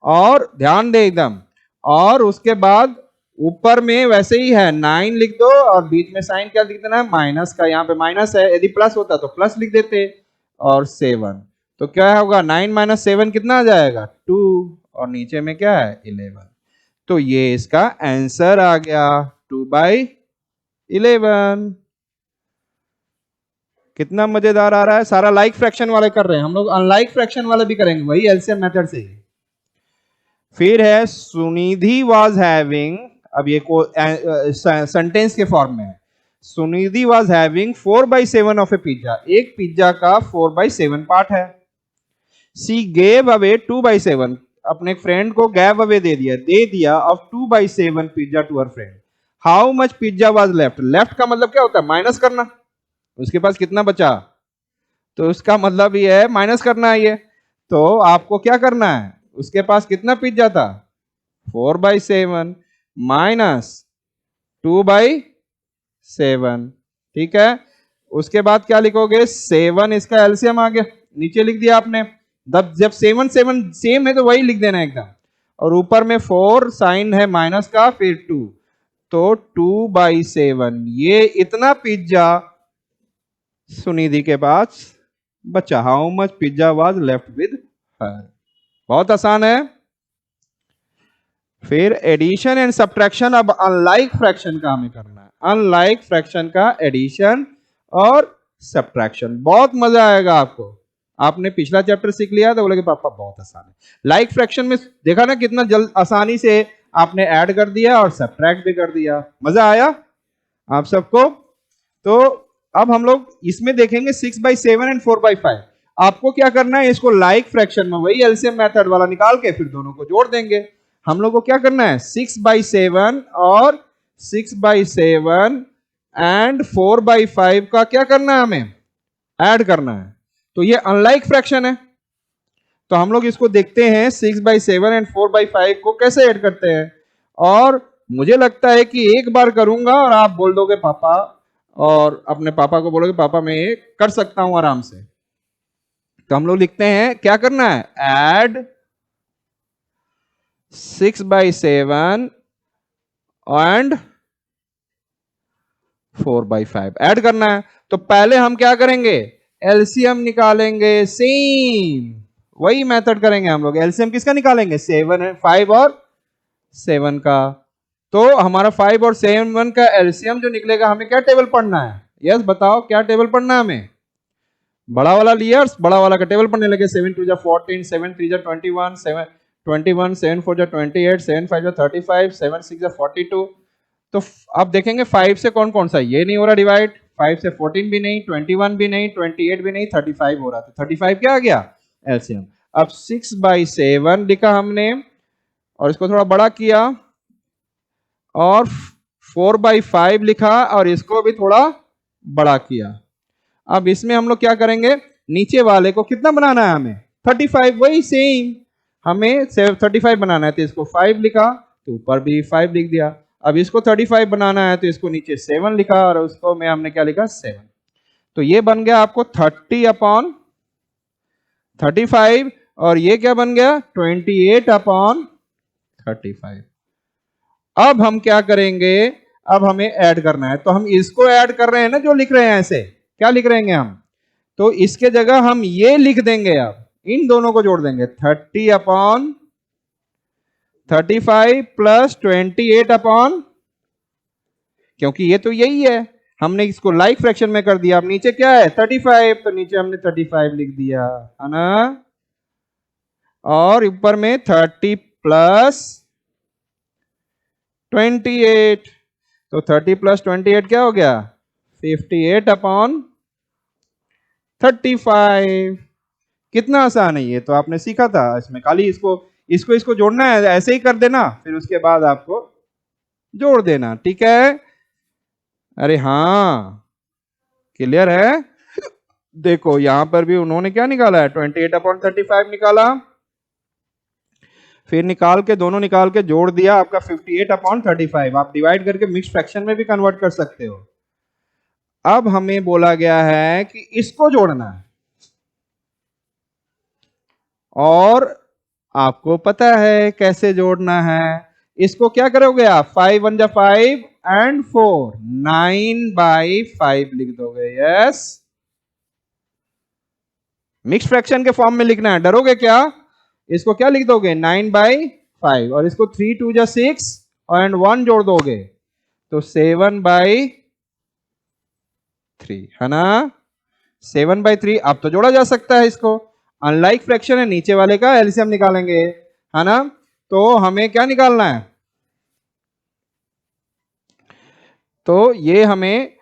S1: और ध्यान दे एकदम, और उसके बाद ऊपर में वैसे ही है 9 लिख दो, और बीच में साइन क्या लिख देना है, माइनस का, यहाँ पे माइनस है, यदि प्लस होता तो प्लस लिख देते, और 7। तो क्या होगा, 9 - 7 कितना आ जाएगा, 2, और नीचे में क्या है, 11। तो ये इसका आंसर आ गया, 2/11। कितना मजेदार आ रहा है, सारा लाइक फ्रैक्शन वाले कर रहे हैं, हम लोग अनलाइक फ्रैक्शन वाले भी करेंगे, वही एलसीएम मेथड से। फिर है सुनिधि वाज हैविंग, अब ये को सेंटेंस के फॉर्म में है। Sunidhi was having 4/7 of A pizza, एक पिज्जा का 4/7 पार्ट है। सी गेव अवे 2/7, अपने फ्रेंड को गैव अवे दे दिया ऑफ 2/7 पिज्जा टू हर friend. How much pizza was left, left का मतलब क्या होता है, माइनस करना, उसके पास कितना बचा, तो उसका मतलब ये है माइनस करना है ये। तो आपको क्या करना है, उसके पास कितना पिज्जा था, 4/7 माइनस 2/7, ठीक है। उसके बाद क्या लिखोगे, 7, इसका एलसीएम आ गया, नीचे लिख दिया आपने। जब 7 7 सेम है तो वही लिख देना एकदम, और ऊपर में 4 साइन है माइनस का, फिर 2, तो 2/7, ये इतना पिज्जा सुनिधि के पास बचा। How much pizza was left with her, बहुत आसान है। फिर एडिशन एंड सब्ट्रैक्शन, अब अनलाइक फ्रैक्शन का हमें करना है, अनलाइक फ्रैक्शन का एडिशन और सब्ट्रैक्शन, बहुत मजा आएगा आपको। आपने पिछला चैप्टर सीख लिया तो बोले पापा बहुत आसान है। लाइक फ्रैक्शन में देखा ना कितना जल्द आसानी से आपने ऐड कर दिया और सब्ट्रैक्ट भी कर दिया, मजा आया आप सबको। तो अब हम लोग इसमें देखेंगे 6/7 एंड 4/5। आपको क्या करना है, इसको लाइक फ्रैक्शन में वही एलसीएम मेथड वाला निकाल के फिर दोनों को जोड़ देंगे। हम लोग को क्या करना है, 6/7 और 6/7 एंड 4/5 का क्या करना है, हमें ऐड करना है। तो ये अनलाइक फ्रैक्शन है, तो हम लोग इसको देखते हैं 6/7 एंड 4/5 को कैसे ऐड करते हैं। और मुझे लगता है कि एक बार करूंगा और आप बोल दोगे पापा, और अपने पापा को बोलोगे पापा मैं ये कर सकता हूं आराम से। तो हम लोग लिखते हैं क्या करना है, ऐड 6/7 एंड 4/5 ऐड करना है। तो पहले हम क्या करेंगे, एलसीएम निकालेंगे, सेम वही मेथड करेंगे हम लोग। एलसीएम किसका निकालेंगे, 7 5 और 7 का। तो हमारा 5 और 7 का एलसीएम जो निकलेगा, हमें क्या टेबल पढ़ना है, यस बताओ क्या टेबल पढ़ना है हमें, बड़ा वाला लियर्स, बड़ा वाला का टेबल पढ़ने लगे। 7 2 जा 14, 7 3 जा 21, 7 21, 7 4 जा 28, 7 5 जा 35, 7 6 जा 42। तो अब देखेंगे 5 से कौन कौन सा, ये नहीं हो रहा डिवाइड, 5 से 14 भी नहीं, 21 भी नहीं, 28 भी नहीं, 35 हो रहा था। 35 क्या आ गया एलसीएम। अब 6/7 लिखा हमने और इसको थोड़ा बड़ा किया, और 4/5 लिखा और इसको भी थोड़ा बड़ा किया। अब इसमें हम लोग क्या करेंगे, नीचे वाले को कितना बनाना है हमें, 35, वही सेम हमें 35 बनाना है, तो इसको 5 लिखा तो ऊपर भी 5 लिख दिया। अब इसको 35 बनाना है तो इसको नीचे 7 लिखा और उसको में हमने क्या लिखा 7। तो ये बन गया आपको 30/35 और ये क्या बन गया 28/35। अब हम क्या करेंगे, अब हमें ऐड करना है, तो हम इसको ऐड कर रहे हैं ना, जो लिख रहे हैं ऐसे, क्या लिख रहे हैं हम, तो इसके जगह हम ये लिख देंगे, अब इन दोनों को जोड़ देंगे, 30/35 प्लस 28, क्योंकि ये तो यही है, हमने इसको लाइक फ्रैक्शन में कर दिया। अब नीचे क्या है 35, तो नीचे हमने 35 लिख दिया है ना, और ऊपर में 30 प्लस 28, तो 30 प्लस 28 क्या हो गया 58/35। कितना आसान है, ये तो आपने सीखा था, इसमें खाली इसको इसको इसको जोड़ना है, ऐसे ही कर देना, फिर उसके बाद आपको जोड़ देना, ठीक है। अरे हाँ क्लियर है। देखो यहां पर भी उन्होंने क्या निकाला है 28/35 निकाला, फिर निकाल के दोनों निकाल के जोड़ दिया आपका 58/35। आप डिवाइड करके मिक्स फ्रैक्शन में भी कन्वर्ट कर सकते हो। अब हमें बोला गया है कि इसको जोड़ना है, और आपको पता है कैसे जोड़ना है। इसको क्या करोगे आप, 5 1 जा 5 एंड 4, 9/5 लिख दोगे, यस। मिक्स फ्रैक्शन के फॉर्म में लिखना है, डरोगे क्या, इसको क्या लिख दोगे 9/5, और इसको 3 2 जा 6 एंड 1 जोड़ दोगे तो 7/3 है ना, 7/3। अब तो जोड़ा जा सकता है इसको, अनलाइक फ्रैक्शन है, नीचे वाले का एलसीएम निकालेंगे, है ना। तो हमें क्या निकालना है, तो ये हमें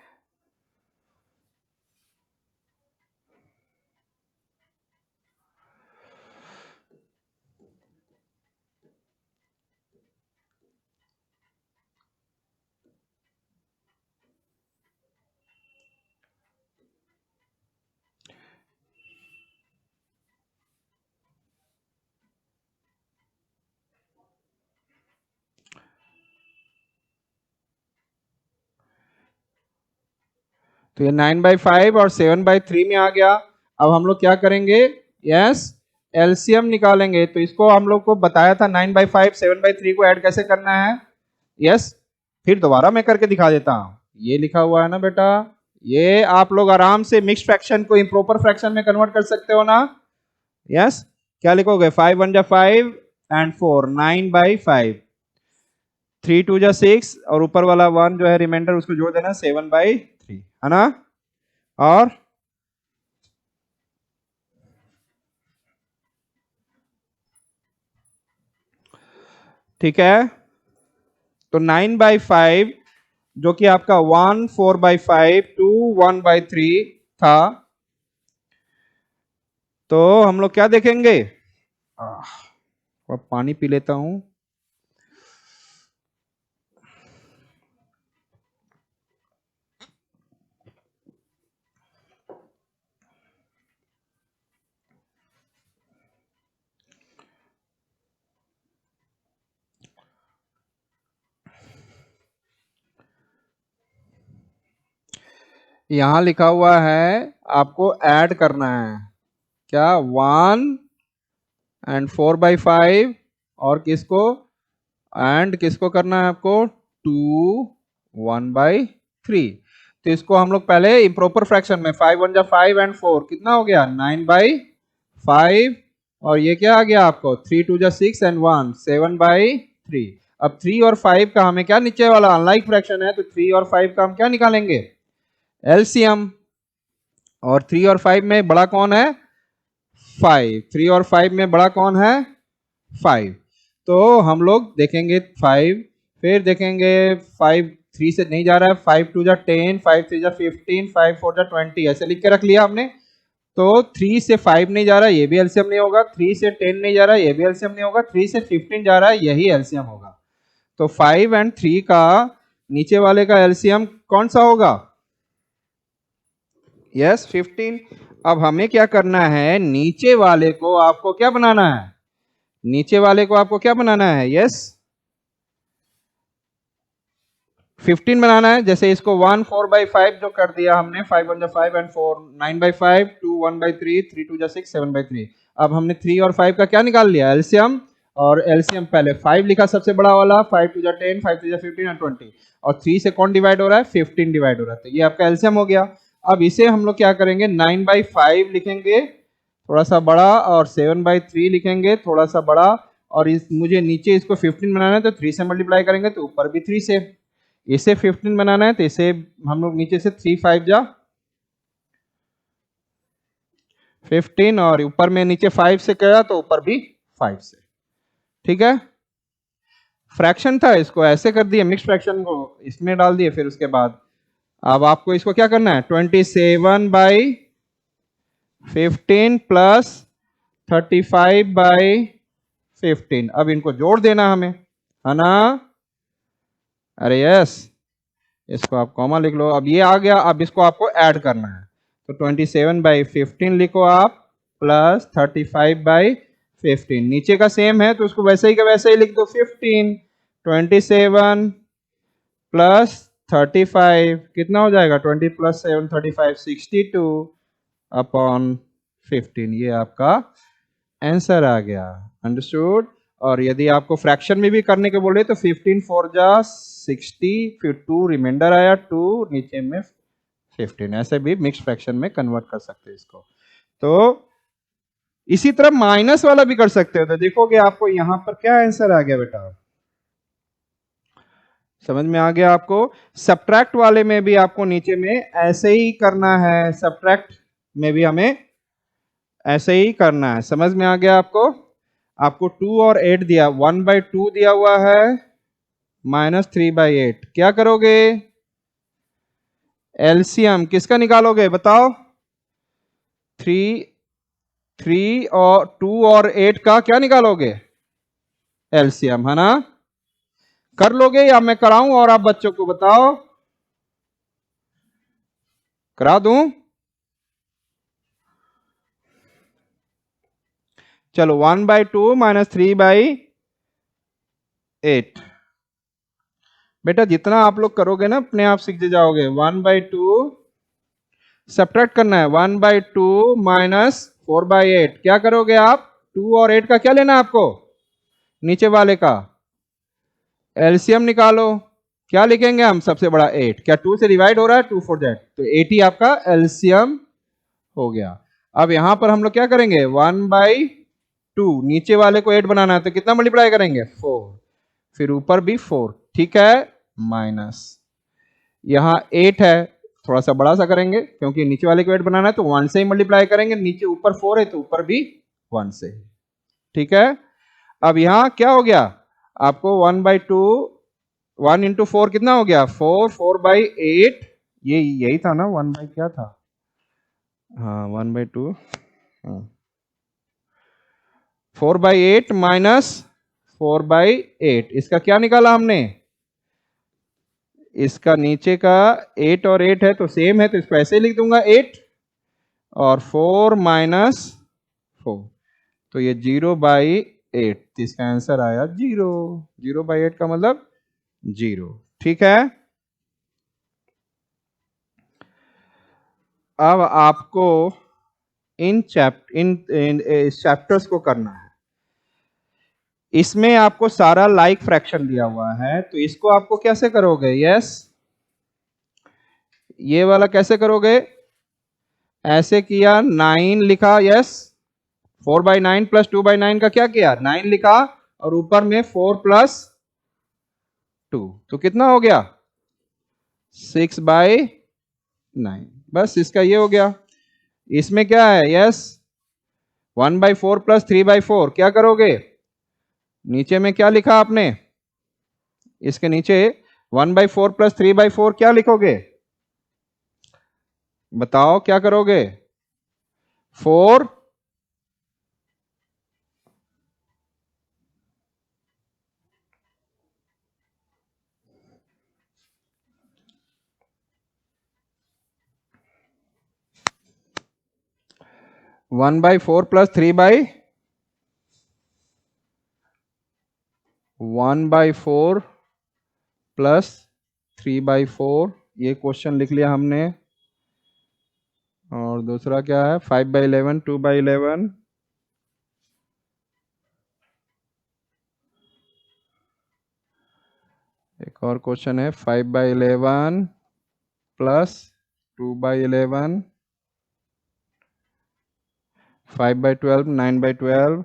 S1: तो ये 9/5 और 7/3 में आ गया। अब हम लोग क्या करेंगे, यस एलसीएम निकालेंगे। तो इसको हम लोग को बताया था 9/5 7/3 को ऐड कैसे करना है, यस फिर दोबारा मैं करके दिखा देता हूं। ये लिखा हुआ है ना बेटा, ये आप लोग आराम से मिक्स फ्रैक्शन को इम्प्रॉपर फ्रैक्शन में कन्वर्ट कर सकते हो ना, यस। क्या लिखोगे 5 1 जा 5 एंड 4, 9/5, 3 2 जा 6 और ऊपर वाला 1 जो है रिमाइंडर उसको जोड़ देना 7/3, है ना। और ठीक है, तो 9/5 जो कि आपका 1 4/5 2 1/3 था, तो हम लोग क्या देखेंगे, अब पानी पी लेता हूं। यहां लिखा हुआ है आपको ऐड करना है, क्या 1 एंड 4/5 और किसको, एंड किसको करना है आपको 2 1/3। तो इसको हम लोग पहले इम्प्रॉपर फ्रैक्शन में 5 1 जा 5 एंड 4 कितना हो गया 9/5 और ये क्या आ गया आपको 3 2 जा 6 एंड 1 7/3। अब 3 और 5 का हमें क्या नीचे वाला अनलाइक फ्रैक्शन है तो 3 और 5 का हम क्या निकालेंगे एलसीएम और 3 और 5 में बड़ा कौन है 5। 3 और 5 में बड़ा कौन है 5। तो हम लोग देखेंगे 5 फिर देखेंगे 5 3 से नहीं जा रहा है 5 2 जा 10 5 3 जा 15 5 4 जा 20 ऐसे लिख के रख लिया हमने। तो 3 से 5 नहीं जा रहा ये भी एलसीएम नहीं होगा 3 से 10 नहीं जा रहा ये भी एलसीएम नहीं होगा 3 से 15 जा रहा है यही एलसीएम होगा। तो 5 एंड 3 का नीचे वाले का एलसीएम कौन सा होगा यस 15। अब हमें क्या करना है नीचे वाले को आपको क्या बनाना है नीचे वाले को आपको क्या बनाना है यस 15 बनाना है। जैसे इसको 1 4/5 जो कर दिया हमने 5 1 जा 5 एंड 4 9/5 2 1/3 3 2 जा 6 7/3। अब हमने 3 और 5 का क्या निकाल लिया एलसीएम और एलसीएम पहले 5 लिखा सबसे बड़ा वाला 5 2 जा 10 5 3 जा 15 एंड 20 और 3 से कौन डिवाइड हो रहा है 15 डिवाइड हो रहा है तो ये आपका एलसीएम हो गया। अब इसे हम लोग क्या करेंगे 9/5 लिखेंगे थोड़ा सा बड़ा और 7/3 लिखेंगे थोड़ा सा बड़ा और मुझे नीचे इसको 15 बनाना है तो 3 से मल्टीप्लाई करेंगे तो ऊपर भी 3 से। इसे 15 बनाना है तो इसे हम लोग नीचे से 3 5 जा 15 और ऊपर में नीचे 5 से किया तो ऊपर भी 5 से। ठीक है फ्रैक्शन था इसको ऐसे कर दिए मिक्स फ्रैक्शन को इसमें डाल दिए फिर उसके बाद अब आपको इसको क्या करना है 27/15 प्लस 35/15 अब इनको जोड़ देना हमें है ना। अरे यस इसको आप कॉमा लिख लो। अब ये आ गया अब इसको आपको ऐड करना है तो 27/15 लिखो आप प्लस 35/15 नीचे का सेम है तो उसको वैसे ही का वैसे ही लिख दो 15 27 प्लस 35 कितना हो जाएगा 20 प्लस 7 35 62 अपॉन 15 ये आपका आंसर आ गया अंडरस्टूड। और यदि आपको फ्रैक्शन में भी करने के बोले तो 15 4 जा 60 फिर 2 रिमाइंडर आया 2 नीचे में 15 ऐसे भी मिक्स फ्रैक्शन में कन्वर्ट कर सकते हैं इसको। तो इसी तरह माइनस वाला भी कर सकते हो तो देखोगे आपको यहां पर क्या आंसर आ गया बेटा समझ में आ गया आपको। सब्ट्रैक्ट वाले में भी आपको नीचे में ऐसे ही करना है सब्ट्रैक्ट में भी हमें ऐसे ही करना है समझ में आ गया आपको। आपको 2 और 8 दिया 1/2 दिया हुआ है -3/8 क्या करोगे एलसीएम किसका निकालोगे बताओ 3 और 2 और 8 का क्या निकालोगे एलसीएम है ना। कर लोगे या मैं कराऊं और आप बच्चों को बताओ करा दूं चलो 1/2 -3/8 बेटा जितना आप लोग करोगे ना अपने आप सीख जाओगे 1/2 सब्ट्रैक्ट करना है 1/2 -4/8 क्या करोगे आप 2 और 8 का क्या लेना है आपको नीचे वाले का एलसीएम निकालो क्या लिखेंगे हम सबसे बड़ा 8 क्या 2 से डिवाइड हो रहा है 2 4 दैट तो 8 ही आपका एलसीएम हो गया। अब यहां पर हम लोग क्या करेंगे 1/2 नीचे वाले को 8 बनाना है तो कितना मल्टीप्लाई करेंगे 4 फिर ऊपर भी 4 ठीक है माइनस यहां 8 है थोड़ा सा बड़ा सा करेंगे क्योंकि नीचे वाले को 8 बनाना है तो 1 से ही मल्टीप्लाई करेंगे नीचे ऊपर 4 है तो ऊपर भी 1 से ठीक है। अब यहां क्या हो गया आपको 1/2 1 इंटू 4 कितना हो गया 4 4/8 ये यही था ना 1 बाई क्या था हाँ 1/2 हाँ 4/8 माइनस 4/8 इसका क्या निकाला हमने इसका नीचे का 8 और 8 है तो सेम है तो इसको ऐसे ही लिख दूंगा 8 और 4 माइनस 4 तो ये 0/8 तो इसका आंसर आया 0/8 का मतलब 0 ठीक है। अब आपको इन चैप्टर्स को करना है इसमें आपको सारा लाइक फ्रैक्शन दिया हुआ है तो इसको आपको कैसे करोगे यस ये वाला कैसे करोगे? ऐसे किया, 9 लिखा, यस, 4/9 प्लस 2/9 का क्या किया? 9 लिखा, और ऊपर में 4 प्लस 2, तो कितना हो गया? 6/9। बस इसका ये हो गया। इसमें क्या है? यस, 1/4 प्लस 3/4, क्या करोगे? नीचे में क्या लिखा आपने? इसके नीचे 1/4 प्लस 3/4 क्या लिखोगे? बताओ क्या करोगे? 4 1/4 प्लस 1/4 प्लस 3/4, ये क्वेश्चन लिख लिया हमने। और दूसरा क्या है? 5/11, 2/11, एक और क्वेश्चन है 5/11 प्लस 2/11, 5/12, 9/12,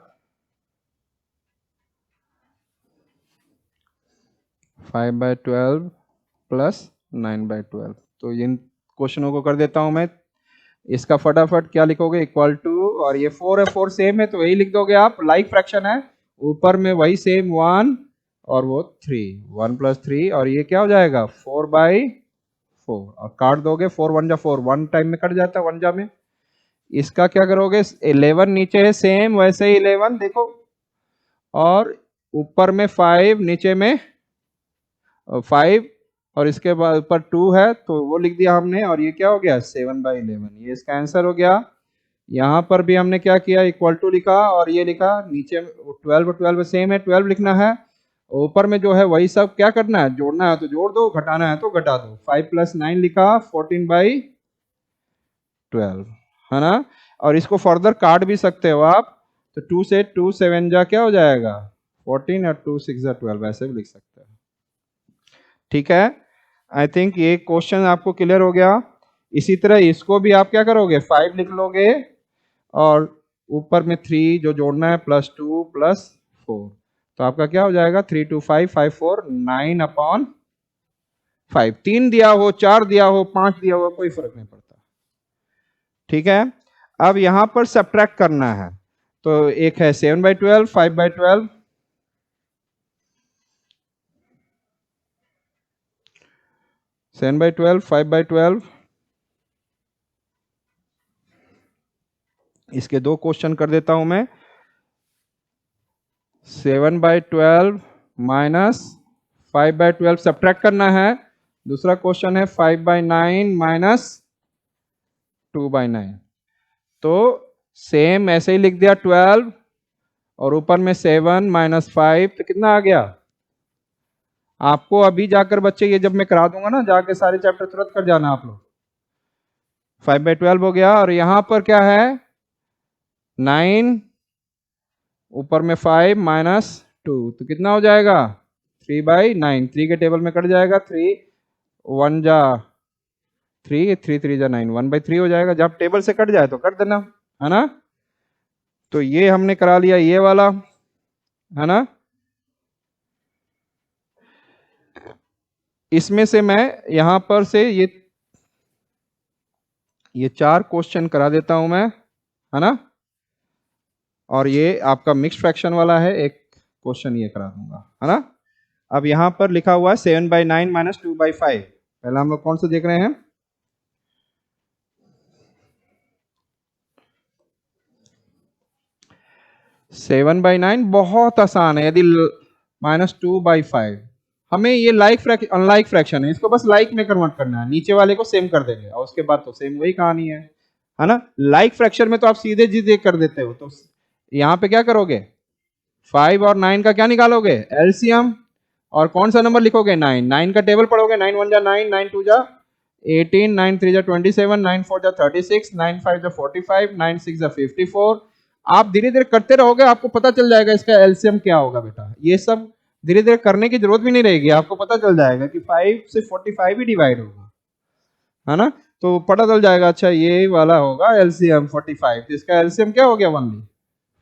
S1: 5/12 प्लस 9/12। तो इन क्वेश्चनों को कर देता हूं मैं। इसका फटाफट क्या लिखोगे? इक्वल टू, और ये 4 है, 4 सेम है तो वही लिख दोगे आप, लाइक फ्रैक्शन है, ऊपर में वही सेम 1 और वो 3, 1 प्लस 3, और ये क्या हो जाएगा? 4/4, और काट दोगे, 4 1 जा 4, 1 टाइम में कट जाता है 1 जा में। इसका क्या करोगे? 11 नीचे है सेम वैसे ही 11 देखो, और ऊपर में 5, नीचे में 5, और इसके बाद ऊपर 2 है तो वो लिख दिया हमने, और ये क्या हो गया? 7/11, ये इसका आंसर हो गया। यहाँ पर भी हमने क्या किया? इक्वल टू लिखा, और ये लिखा नीचे 12 और 12 सेम है, 12 लिखना है, ऊपर में जो है वही सब क्या करना है? जोड़ना है तो जोड़ दो, घटाना है तो घटा दो। 5 प्लस 9 लिखा, 14/12, है ना? और इसको फर्दर काट भी सकते हो आप, तो 2 से 2 7 जा क्या हो जाएगा? 14, और 2 6 जा 12, ऐसे भी लिख सकते हैं। ठीक है, आई थिंक ये क्वेश्चन आपको क्लियर हो गया। इसी तरह इसको भी आप क्या करोगे? 5 लिख लोगे, और ऊपर में 3 जो जोड़ना है, प्लस 2 प्लस 4, तो आपका क्या हो जाएगा? 3 2 5 5 4 9/5। 3 दिया हो, 4 दिया हो, 5 दिया हो, कोई फर्क नहीं पड़ता। ठीक है, अब यहां पर सब्ट्रैक्ट करना है, तो एक है 7/12, 5/12, 7/12, 5/12, इसके दो क्वेश्चन कर देता हूं मैं। 7/12 माइनस 5/12 सब्ट्रैक्ट करना है। दूसरा क्वेश्चन है 5/9 माइनस 2/9। तो सेम ऐसे ही लिख दिया 12, और ऊपर में 7 माइनस 5, तो कितना आ गया? आपको अभी जाकर बच्चे, ये जब मैं करा दूंगा ना, जाके सारे चैप्टर तुरंत कर जाना आप लोग। 5/12 हो गया, और यहां पर क्या है? 9, ऊपर में 5 माइनस 2, तो कितना हो जाएगा? 3/9, 3 के टेबल में कट जाएगा, 3 1 जा 3, 3 3 जा 9, 1/3 हो जाएगा। जब टेबल से कट जाए तो कर देना, है ना? तो ये हमने करा लिया, ये वाला, है ना? इसमें से मैं यहां पर से ये 4 क्वेश्चन करा देता हूं मैं, है ना? और ये आपका मिक्स फ्रैक्शन वाला है, एक क्वेश्चन ये करा दूंगा, है ना? अब यहां पर लिखा हुआ है 7/9 माइनस 2/5। पहला हम लोग कौन सा देख रहे हैं? 7/9 बहुत आसान है। यदि -2/5, हमें ये लाइक अनलाइक फ्रैक्शन है, इसको बस लाइक में कन्वर्ट करना है, नीचे वाले को सेम कर देंगे, और उसके बाद तो सेम वही कहानी है ना? लाइक फ्रैक्शन में तो आप सीधे जीधे कर देते हो, तो यहाँ पे क्या करोगे? 5 और 9 का क्या निकालोगे? एलसीएम, और कौन सा नंबर लिखोगे? 9, 9 का टेबल पढ़ोगे, 9 1 जा 9, 9 2 जा 18, 9 3 जा 27, 9 4 जा 36, 9 5 जा 45, 9 6 जा 54। आप धीरे धीरे करते रहोगे, आपको पता चल जाएगा इसका एलसीएम क्या होगा बेटा। ये सब धीरे धीरे करने की जरूरत भी नहीं रहेगी, आपको पता चल जाएगा कि 5 से 45 ही डिवाइड होगा, है ना। तो पता चल जाएगा, अच्छा ये वाला होगा एलसीएम 45, तो इसका एलसीएम क्या हो गया, ओनली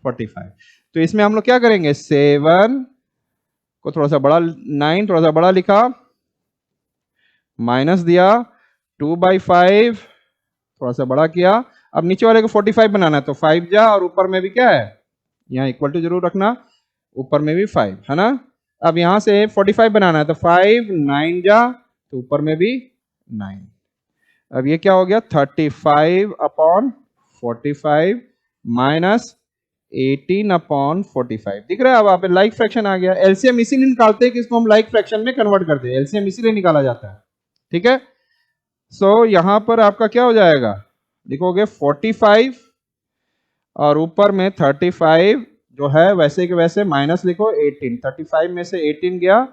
S1: 45। तो इसमें हम लोग क्या करेंगे, 7 को थोड़ा सा बड़ा, 9 थोड़ा सा बड़ा लिखा, माइनस दिया, 2/5 थोड़ा सा बड़ा किया। अब नीचे वाले को 45 बनाना है, तो 5 जा, और ऊपर में भी क्या है, यहाँ इक्वल टू जरूर रखना, ऊपर में भी 5 है ना। अब यहां से 45 बनाना है, तो 5 9 जा, तो ऊपर में भी 9। अब ये क्या हो गया, 35/45 माइनस 18/45 दिख रहा है। अब आप लाइक फ्रैक्शन आ गया। एलसीएम इसीलिए निकालते हैं कि इसको हम लाइक फ्रैक्शन में कन्वर्ट करते हैं, एलसीएम इसीलिए निकाला जाता है, ठीक है। सो यहां पर आपका क्या हो जाएगा, लिखोगे 45 और ऊपर में 35 जो है वैसे के वैसे माइनस लिखो 18, 35 में से 18 गया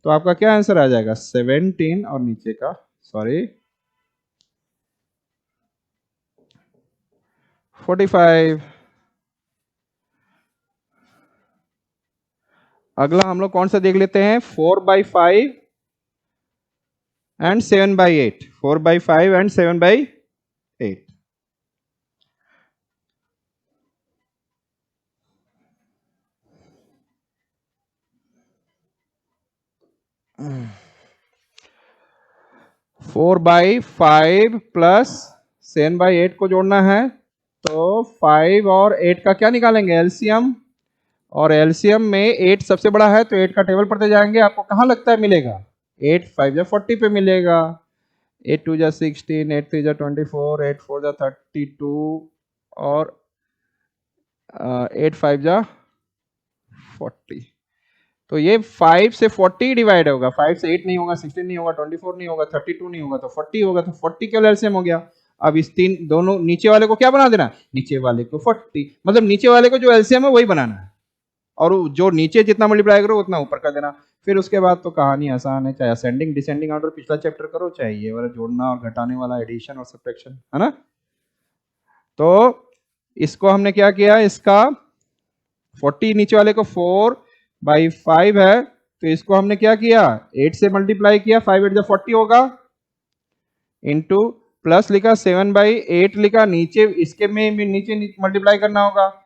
S1: तो आपका क्या आंसर आ जाएगा, 17, और नीचे का सॉरी 45। अगला हम लोग कौन सा देख लेते हैं, 4/5 and 7/8, 4/5 and 7/8। Four by five plus 7/8 को जोड़ना है, तो 5 और 8 का क्या निकालेंगे, एलसीएम। और एलसीएम में 8 सबसे बड़ा है, तो 8 का टेबल पढ़ते जाएंगे, आपको कहाँ लगता है मिलेगा, 8 5 जा 40 पे मिलेगा, 8 2 जा 16, 8 3 जा 24, 8 4 जा 32, और 8 5 जा 40। तो ये 5 से 40 डिवाइड होगा, 5 से 8 नहीं होगा, 16 नहीं होगा, 24 नहीं होगा, 32 नहीं होगा, तो 40 होगा, तो 40 का एलसीएम हो गया। अब इस तीन दोनों नीचे वाले को क्या बना देना, नीचे वाले को 40, मतलब नीचे वाले को जो एलसीएम है वही बनाना है, और जो नीचे जितना मल्टीप्लाई करो उतना ऊपर कर देना। फिर उसके बाद तो कहानी आसान है, चाहे असेंडिंग डिसेंडिंग ऑर्डर पिछला चैप्टर करो, चाहे ये वाला जोड़ना और घटाने वाला एडिशन और सब्ट्रैक्शन, है ना। तो इसको हमने क्या किया, इसका 40 नीचे वाले को 4/5 है, तो इसको हमने क्या किया, 8 से मल्टीप्लाई किया, 5 8 40 होगा, इंटू प्लस लिखा 7/8 लिखा, नीचे इसके में नीचे मल्टीप्लाई करना होगा।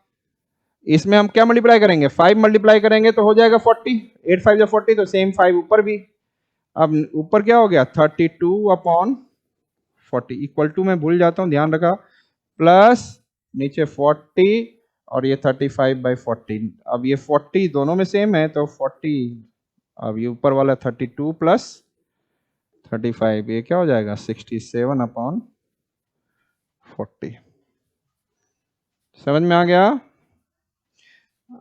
S1: इसमें हम क्या मल्टीप्लाई करेंगे, 5 मल्टीप्लाई करेंगे तो हो जाएगा 40, 8 5 जा 40, तो सेम 5 ऊपर भी। अब ऊपर क्या हो गया, 32/40 इक्वल टू, मैं भूल जाता हूं ध्यान रखा, प्लस नीचे 40 और ये 35/40। अब ये 40 दोनों में सेम है, तो 40, अब ये ऊपर वाला 32 प्लस 35, ये क्या हो जाएगा, 67/40। समझ में आ गया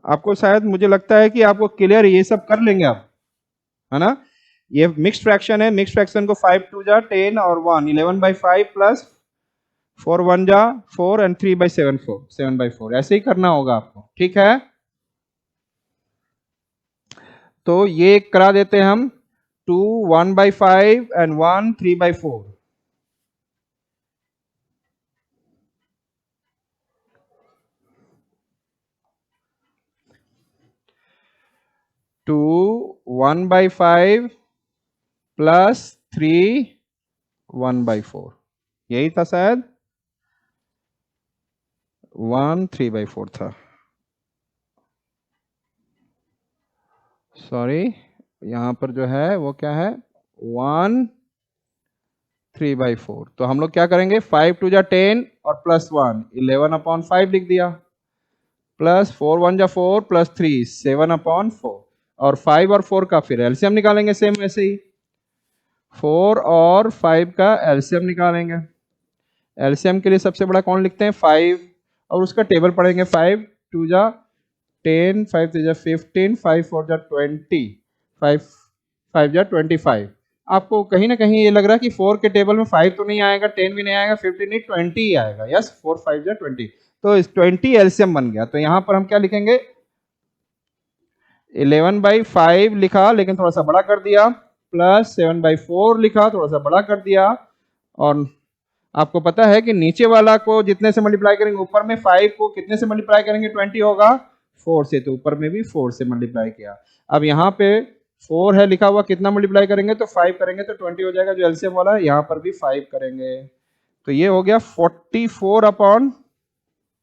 S1: आपको, शायद मुझे लगता है कि आपको क्लियर, ये सब कर लेंगे आप, है ना। ये मिक्स्ड फ्रैक्शन है, मिक्स्ड फ्रैक्शन को 5 2 जा 10 और 1 11/5 प्लस 4 1 जा 4 एंड 3/7 7/4 ऐसे ही करना होगा आपको, ठीक है। तो ये करा देते हैं हम, 2 1/5 एंड 1 3/4। 2 1/5 प्लस 3 1/4, यही था शायद, 1 3/4 था, सॉरी यहां पर जो है वो क्या है, 1 3/4। तो हम लोग क्या करेंगे, 5 2 जा 10 और प्लस 1 11/5 लिख दिया, प्लस 4 1 जा 4 प्लस 3 7/4, और 5 और 4 का फिर एलसीएम निकालेंगे, सेम वैसे ही 4 और 5 का एलसीएम निकालेंगे। एलसीएम के लिए सबसे बड़ा कौन लिखते हैं, 5, और उसका टेबल पढ़ेंगे, 5 2 जा 10, 5 3 जा 15, 5 4 जा 20, 5 5 जा 25। आपको कहीं ना कहीं ये लग रहा है कि 4 के टेबल में 5 तो नहीं आएगा, 10 भी नहीं आएगा, 15 नहीं, 20 ही आएगा, यस 4 5 जा 20, तो इस 20 एलसीएम बन गया। तो यहां पर हम क्या लिखेंगे, 11/5 लिखा लेकिन थोड़ा सा बड़ा कर दिया, प्लस 7/4 लिखा थोड़ा सा बड़ा कर दिया, और आपको पता है कि नीचे वाला को जितने से मल्टीप्लाई करेंगे, ऊपर में 5 को कितने से मल्टीप्लाई करेंगे, 20 होगा 4 से, तो ऊपर में भी 4 से मल्टीप्लाई किया। अब यहाँ पे 4 है लिखा हुआ, कितना मल्टीप्लाई करेंगे तो 5 करेंगे तो 20 हो जाएगा, जो एलसीएम वाला है। यहाँ पर भी 5 करेंगे तो ये हो गया 44 अपॉन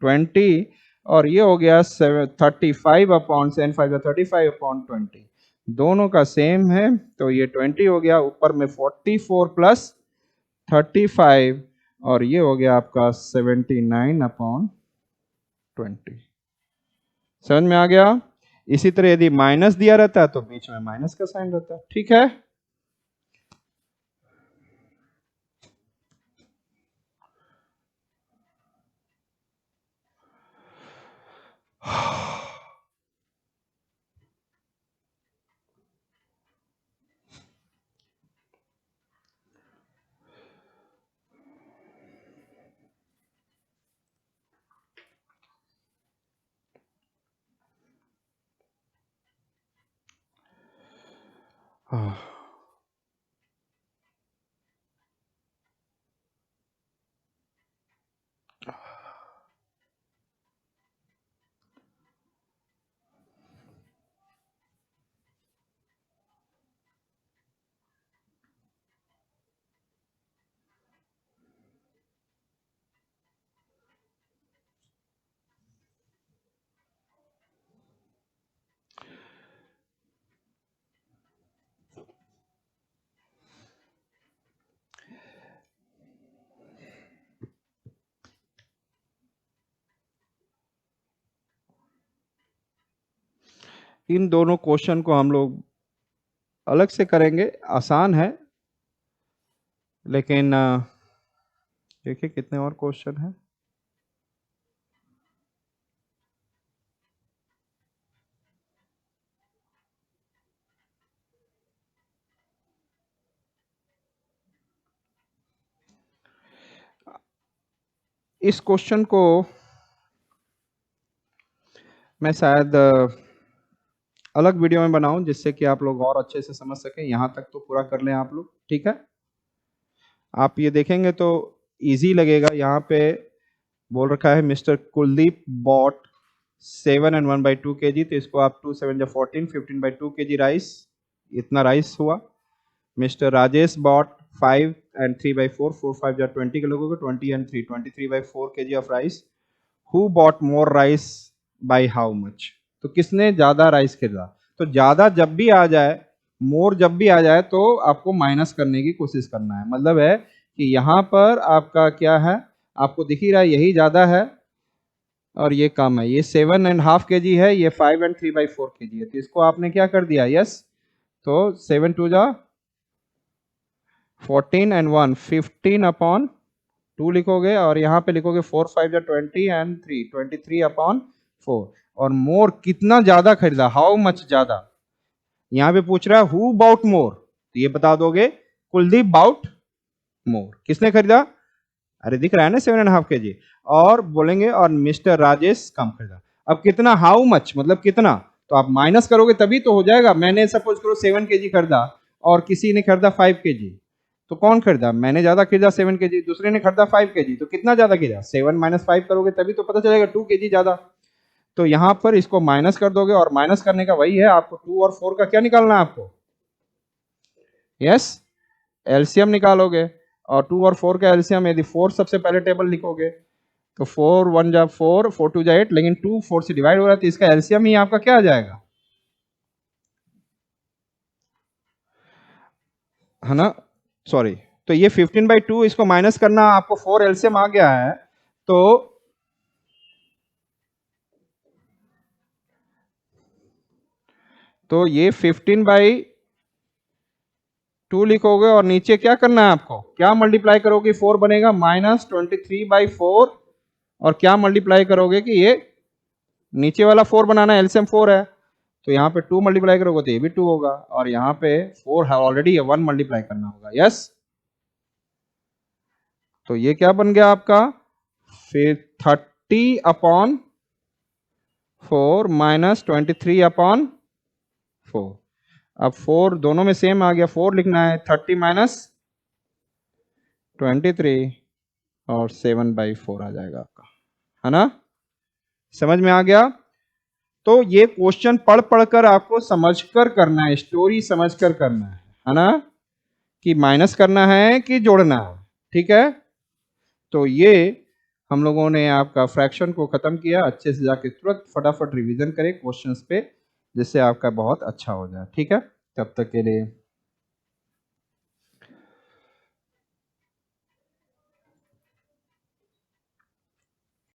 S1: 20 और ये हो गया 35 अपॉन 35 अपॉन 20, दोनों का सेम है तो ये 20 हो गया, ऊपर में 44 प्लस 35 और ये हो गया आपका 79 अपॉन 20। समझ में आ गया? इसी तरह यदि माइनस दिया रहता है तो बीच में माइनस का साइन रहता है। ठीक है, इन दोनों क्वेश्चन को हम लोग अलग से करेंगे, आसान है, लेकिन देखिए कितने और क्वेश्चन हैं। इस क्वेश्चन को मैं शायद अलग वीडियो में बनाऊं जिससे कि आप लोग और अच्छे से समझ सकें। यहां तक तो पूरा कर लें आप लोग, ठीक है? आप ये देखेंगे तो इजी लगेगा। यहाँ पे बोल रखा है mister Kuldeep bot 7 and 1/2 kg, तो इसको आप 2 7 14 15/2 kg राइस, इतना राइस हुआ। Mister Rajesh bought 5 and 3/4 4 5 20 kilo को 20 and 3 23/4 kg of rice. Who bought more rice by how much? तो किसने ज्यादा राइस खरीदा? तो ज्यादा जब भी आ जाए, मोर जब भी आ जाए तो आपको माइनस करने की कोशिश करना है। मतलब है कि यहां पर आपका क्या है, आपको दिख ही रहा है यही ज्यादा है और ये कम है। ये 7.5 kg है, ये 5 and 3/4 kg है, तो इसको आपने क्या कर दिया? यस, तो 7 2 जा 14 and 1 15 अपॉन 2 लिखोगे और यहाँ पे लिखोगे 4 5 जा 20 and 3 23 अपॉन 4। और मोर कितना ज्यादा खरीदा? हाउ मच ज्यादा? यहाँ पे पूछ रहा है हु बाउट मोर, तो ये बता दोगे कुलदीप बाउट मोर। किसने खरीदा? अरे दिख रहा है ना 7.5 kg। और बोलेंगे और मिस्टर राजेश कम खरीदा। अब कितना? हाउ मच मतलब कितना, तो आप माइनस करोगे तभी तो हो जाएगा। मैंने सपोज करो 7 kg खरीदा और किसी ने खरीदा 5 kg, तो कौन खरीदा? मैंने ज्यादा खरीदा 7 kg, दूसरे ने खरीदा 5 kg, तो कितना ज्यादा खरीदा? 7 - 5 करोगे तभी तो पता चलेगा 2 kg ज्यादा। तो यहां पर इसको माइनस कर दोगे और माइनस करने का वही है, आपको 2 और 4 का क्या निकालना है आपको? यस, एलसीएम निकालोगे और 2 और 4 का एलसीएम, यदि 4 सबसे पहले टेबल लिखोगे तो 4 1 जा 4 4 2 जा 8, लेकिन 2 4 से डिवाइड हो रहा है तो इसका एलसीएम ही आपका क्या आ जाएगा, है ना? सॉरी, तो ये 15/2 इसको माइनस करना, आपको 4 एलसीएम आ गया है। तो ये 15/2 लिखोगे और नीचे क्या करना है आपको? क्या मल्टीप्लाई करोगे? 4 बनेगा -23/4 और क्या मल्टीप्लाई करोगे कि ये नीचे वाला 4 बनाना है, एलसीएम 4 है, तो यहाँ पे 2 मल्टीप्लाई करोगे तो ये भी 2 होगा और यहाँ पे 4 है ऑलरेडी, 1 मल्टीप्लाई करना होगा। यस, तो ये क्या बन गया आपका? फिर 30/4 -23/4। अब 4 दोनों में सेम आ गया, 4 लिखना है, 30 - 23 और 7/4 आ जाएगा आपका, है ना? समझ में आ गया? तो ये क्वेश्चन पढ़ पढ़कर आपको समझकर करना है, स्टोरी समझकर करना है ना, कि माइनस करना है कि जोड़ना है, ठीक है। तो ये हम लोगों ने आपका फ्रैक्शन को खत्म किया। अच्छे से जाके तुरंत फटाफट रिवीजन करें क्वेश्चंस पे, जिससे आपका बहुत अच्छा हो जाए, ठीक है। तब तक के लिए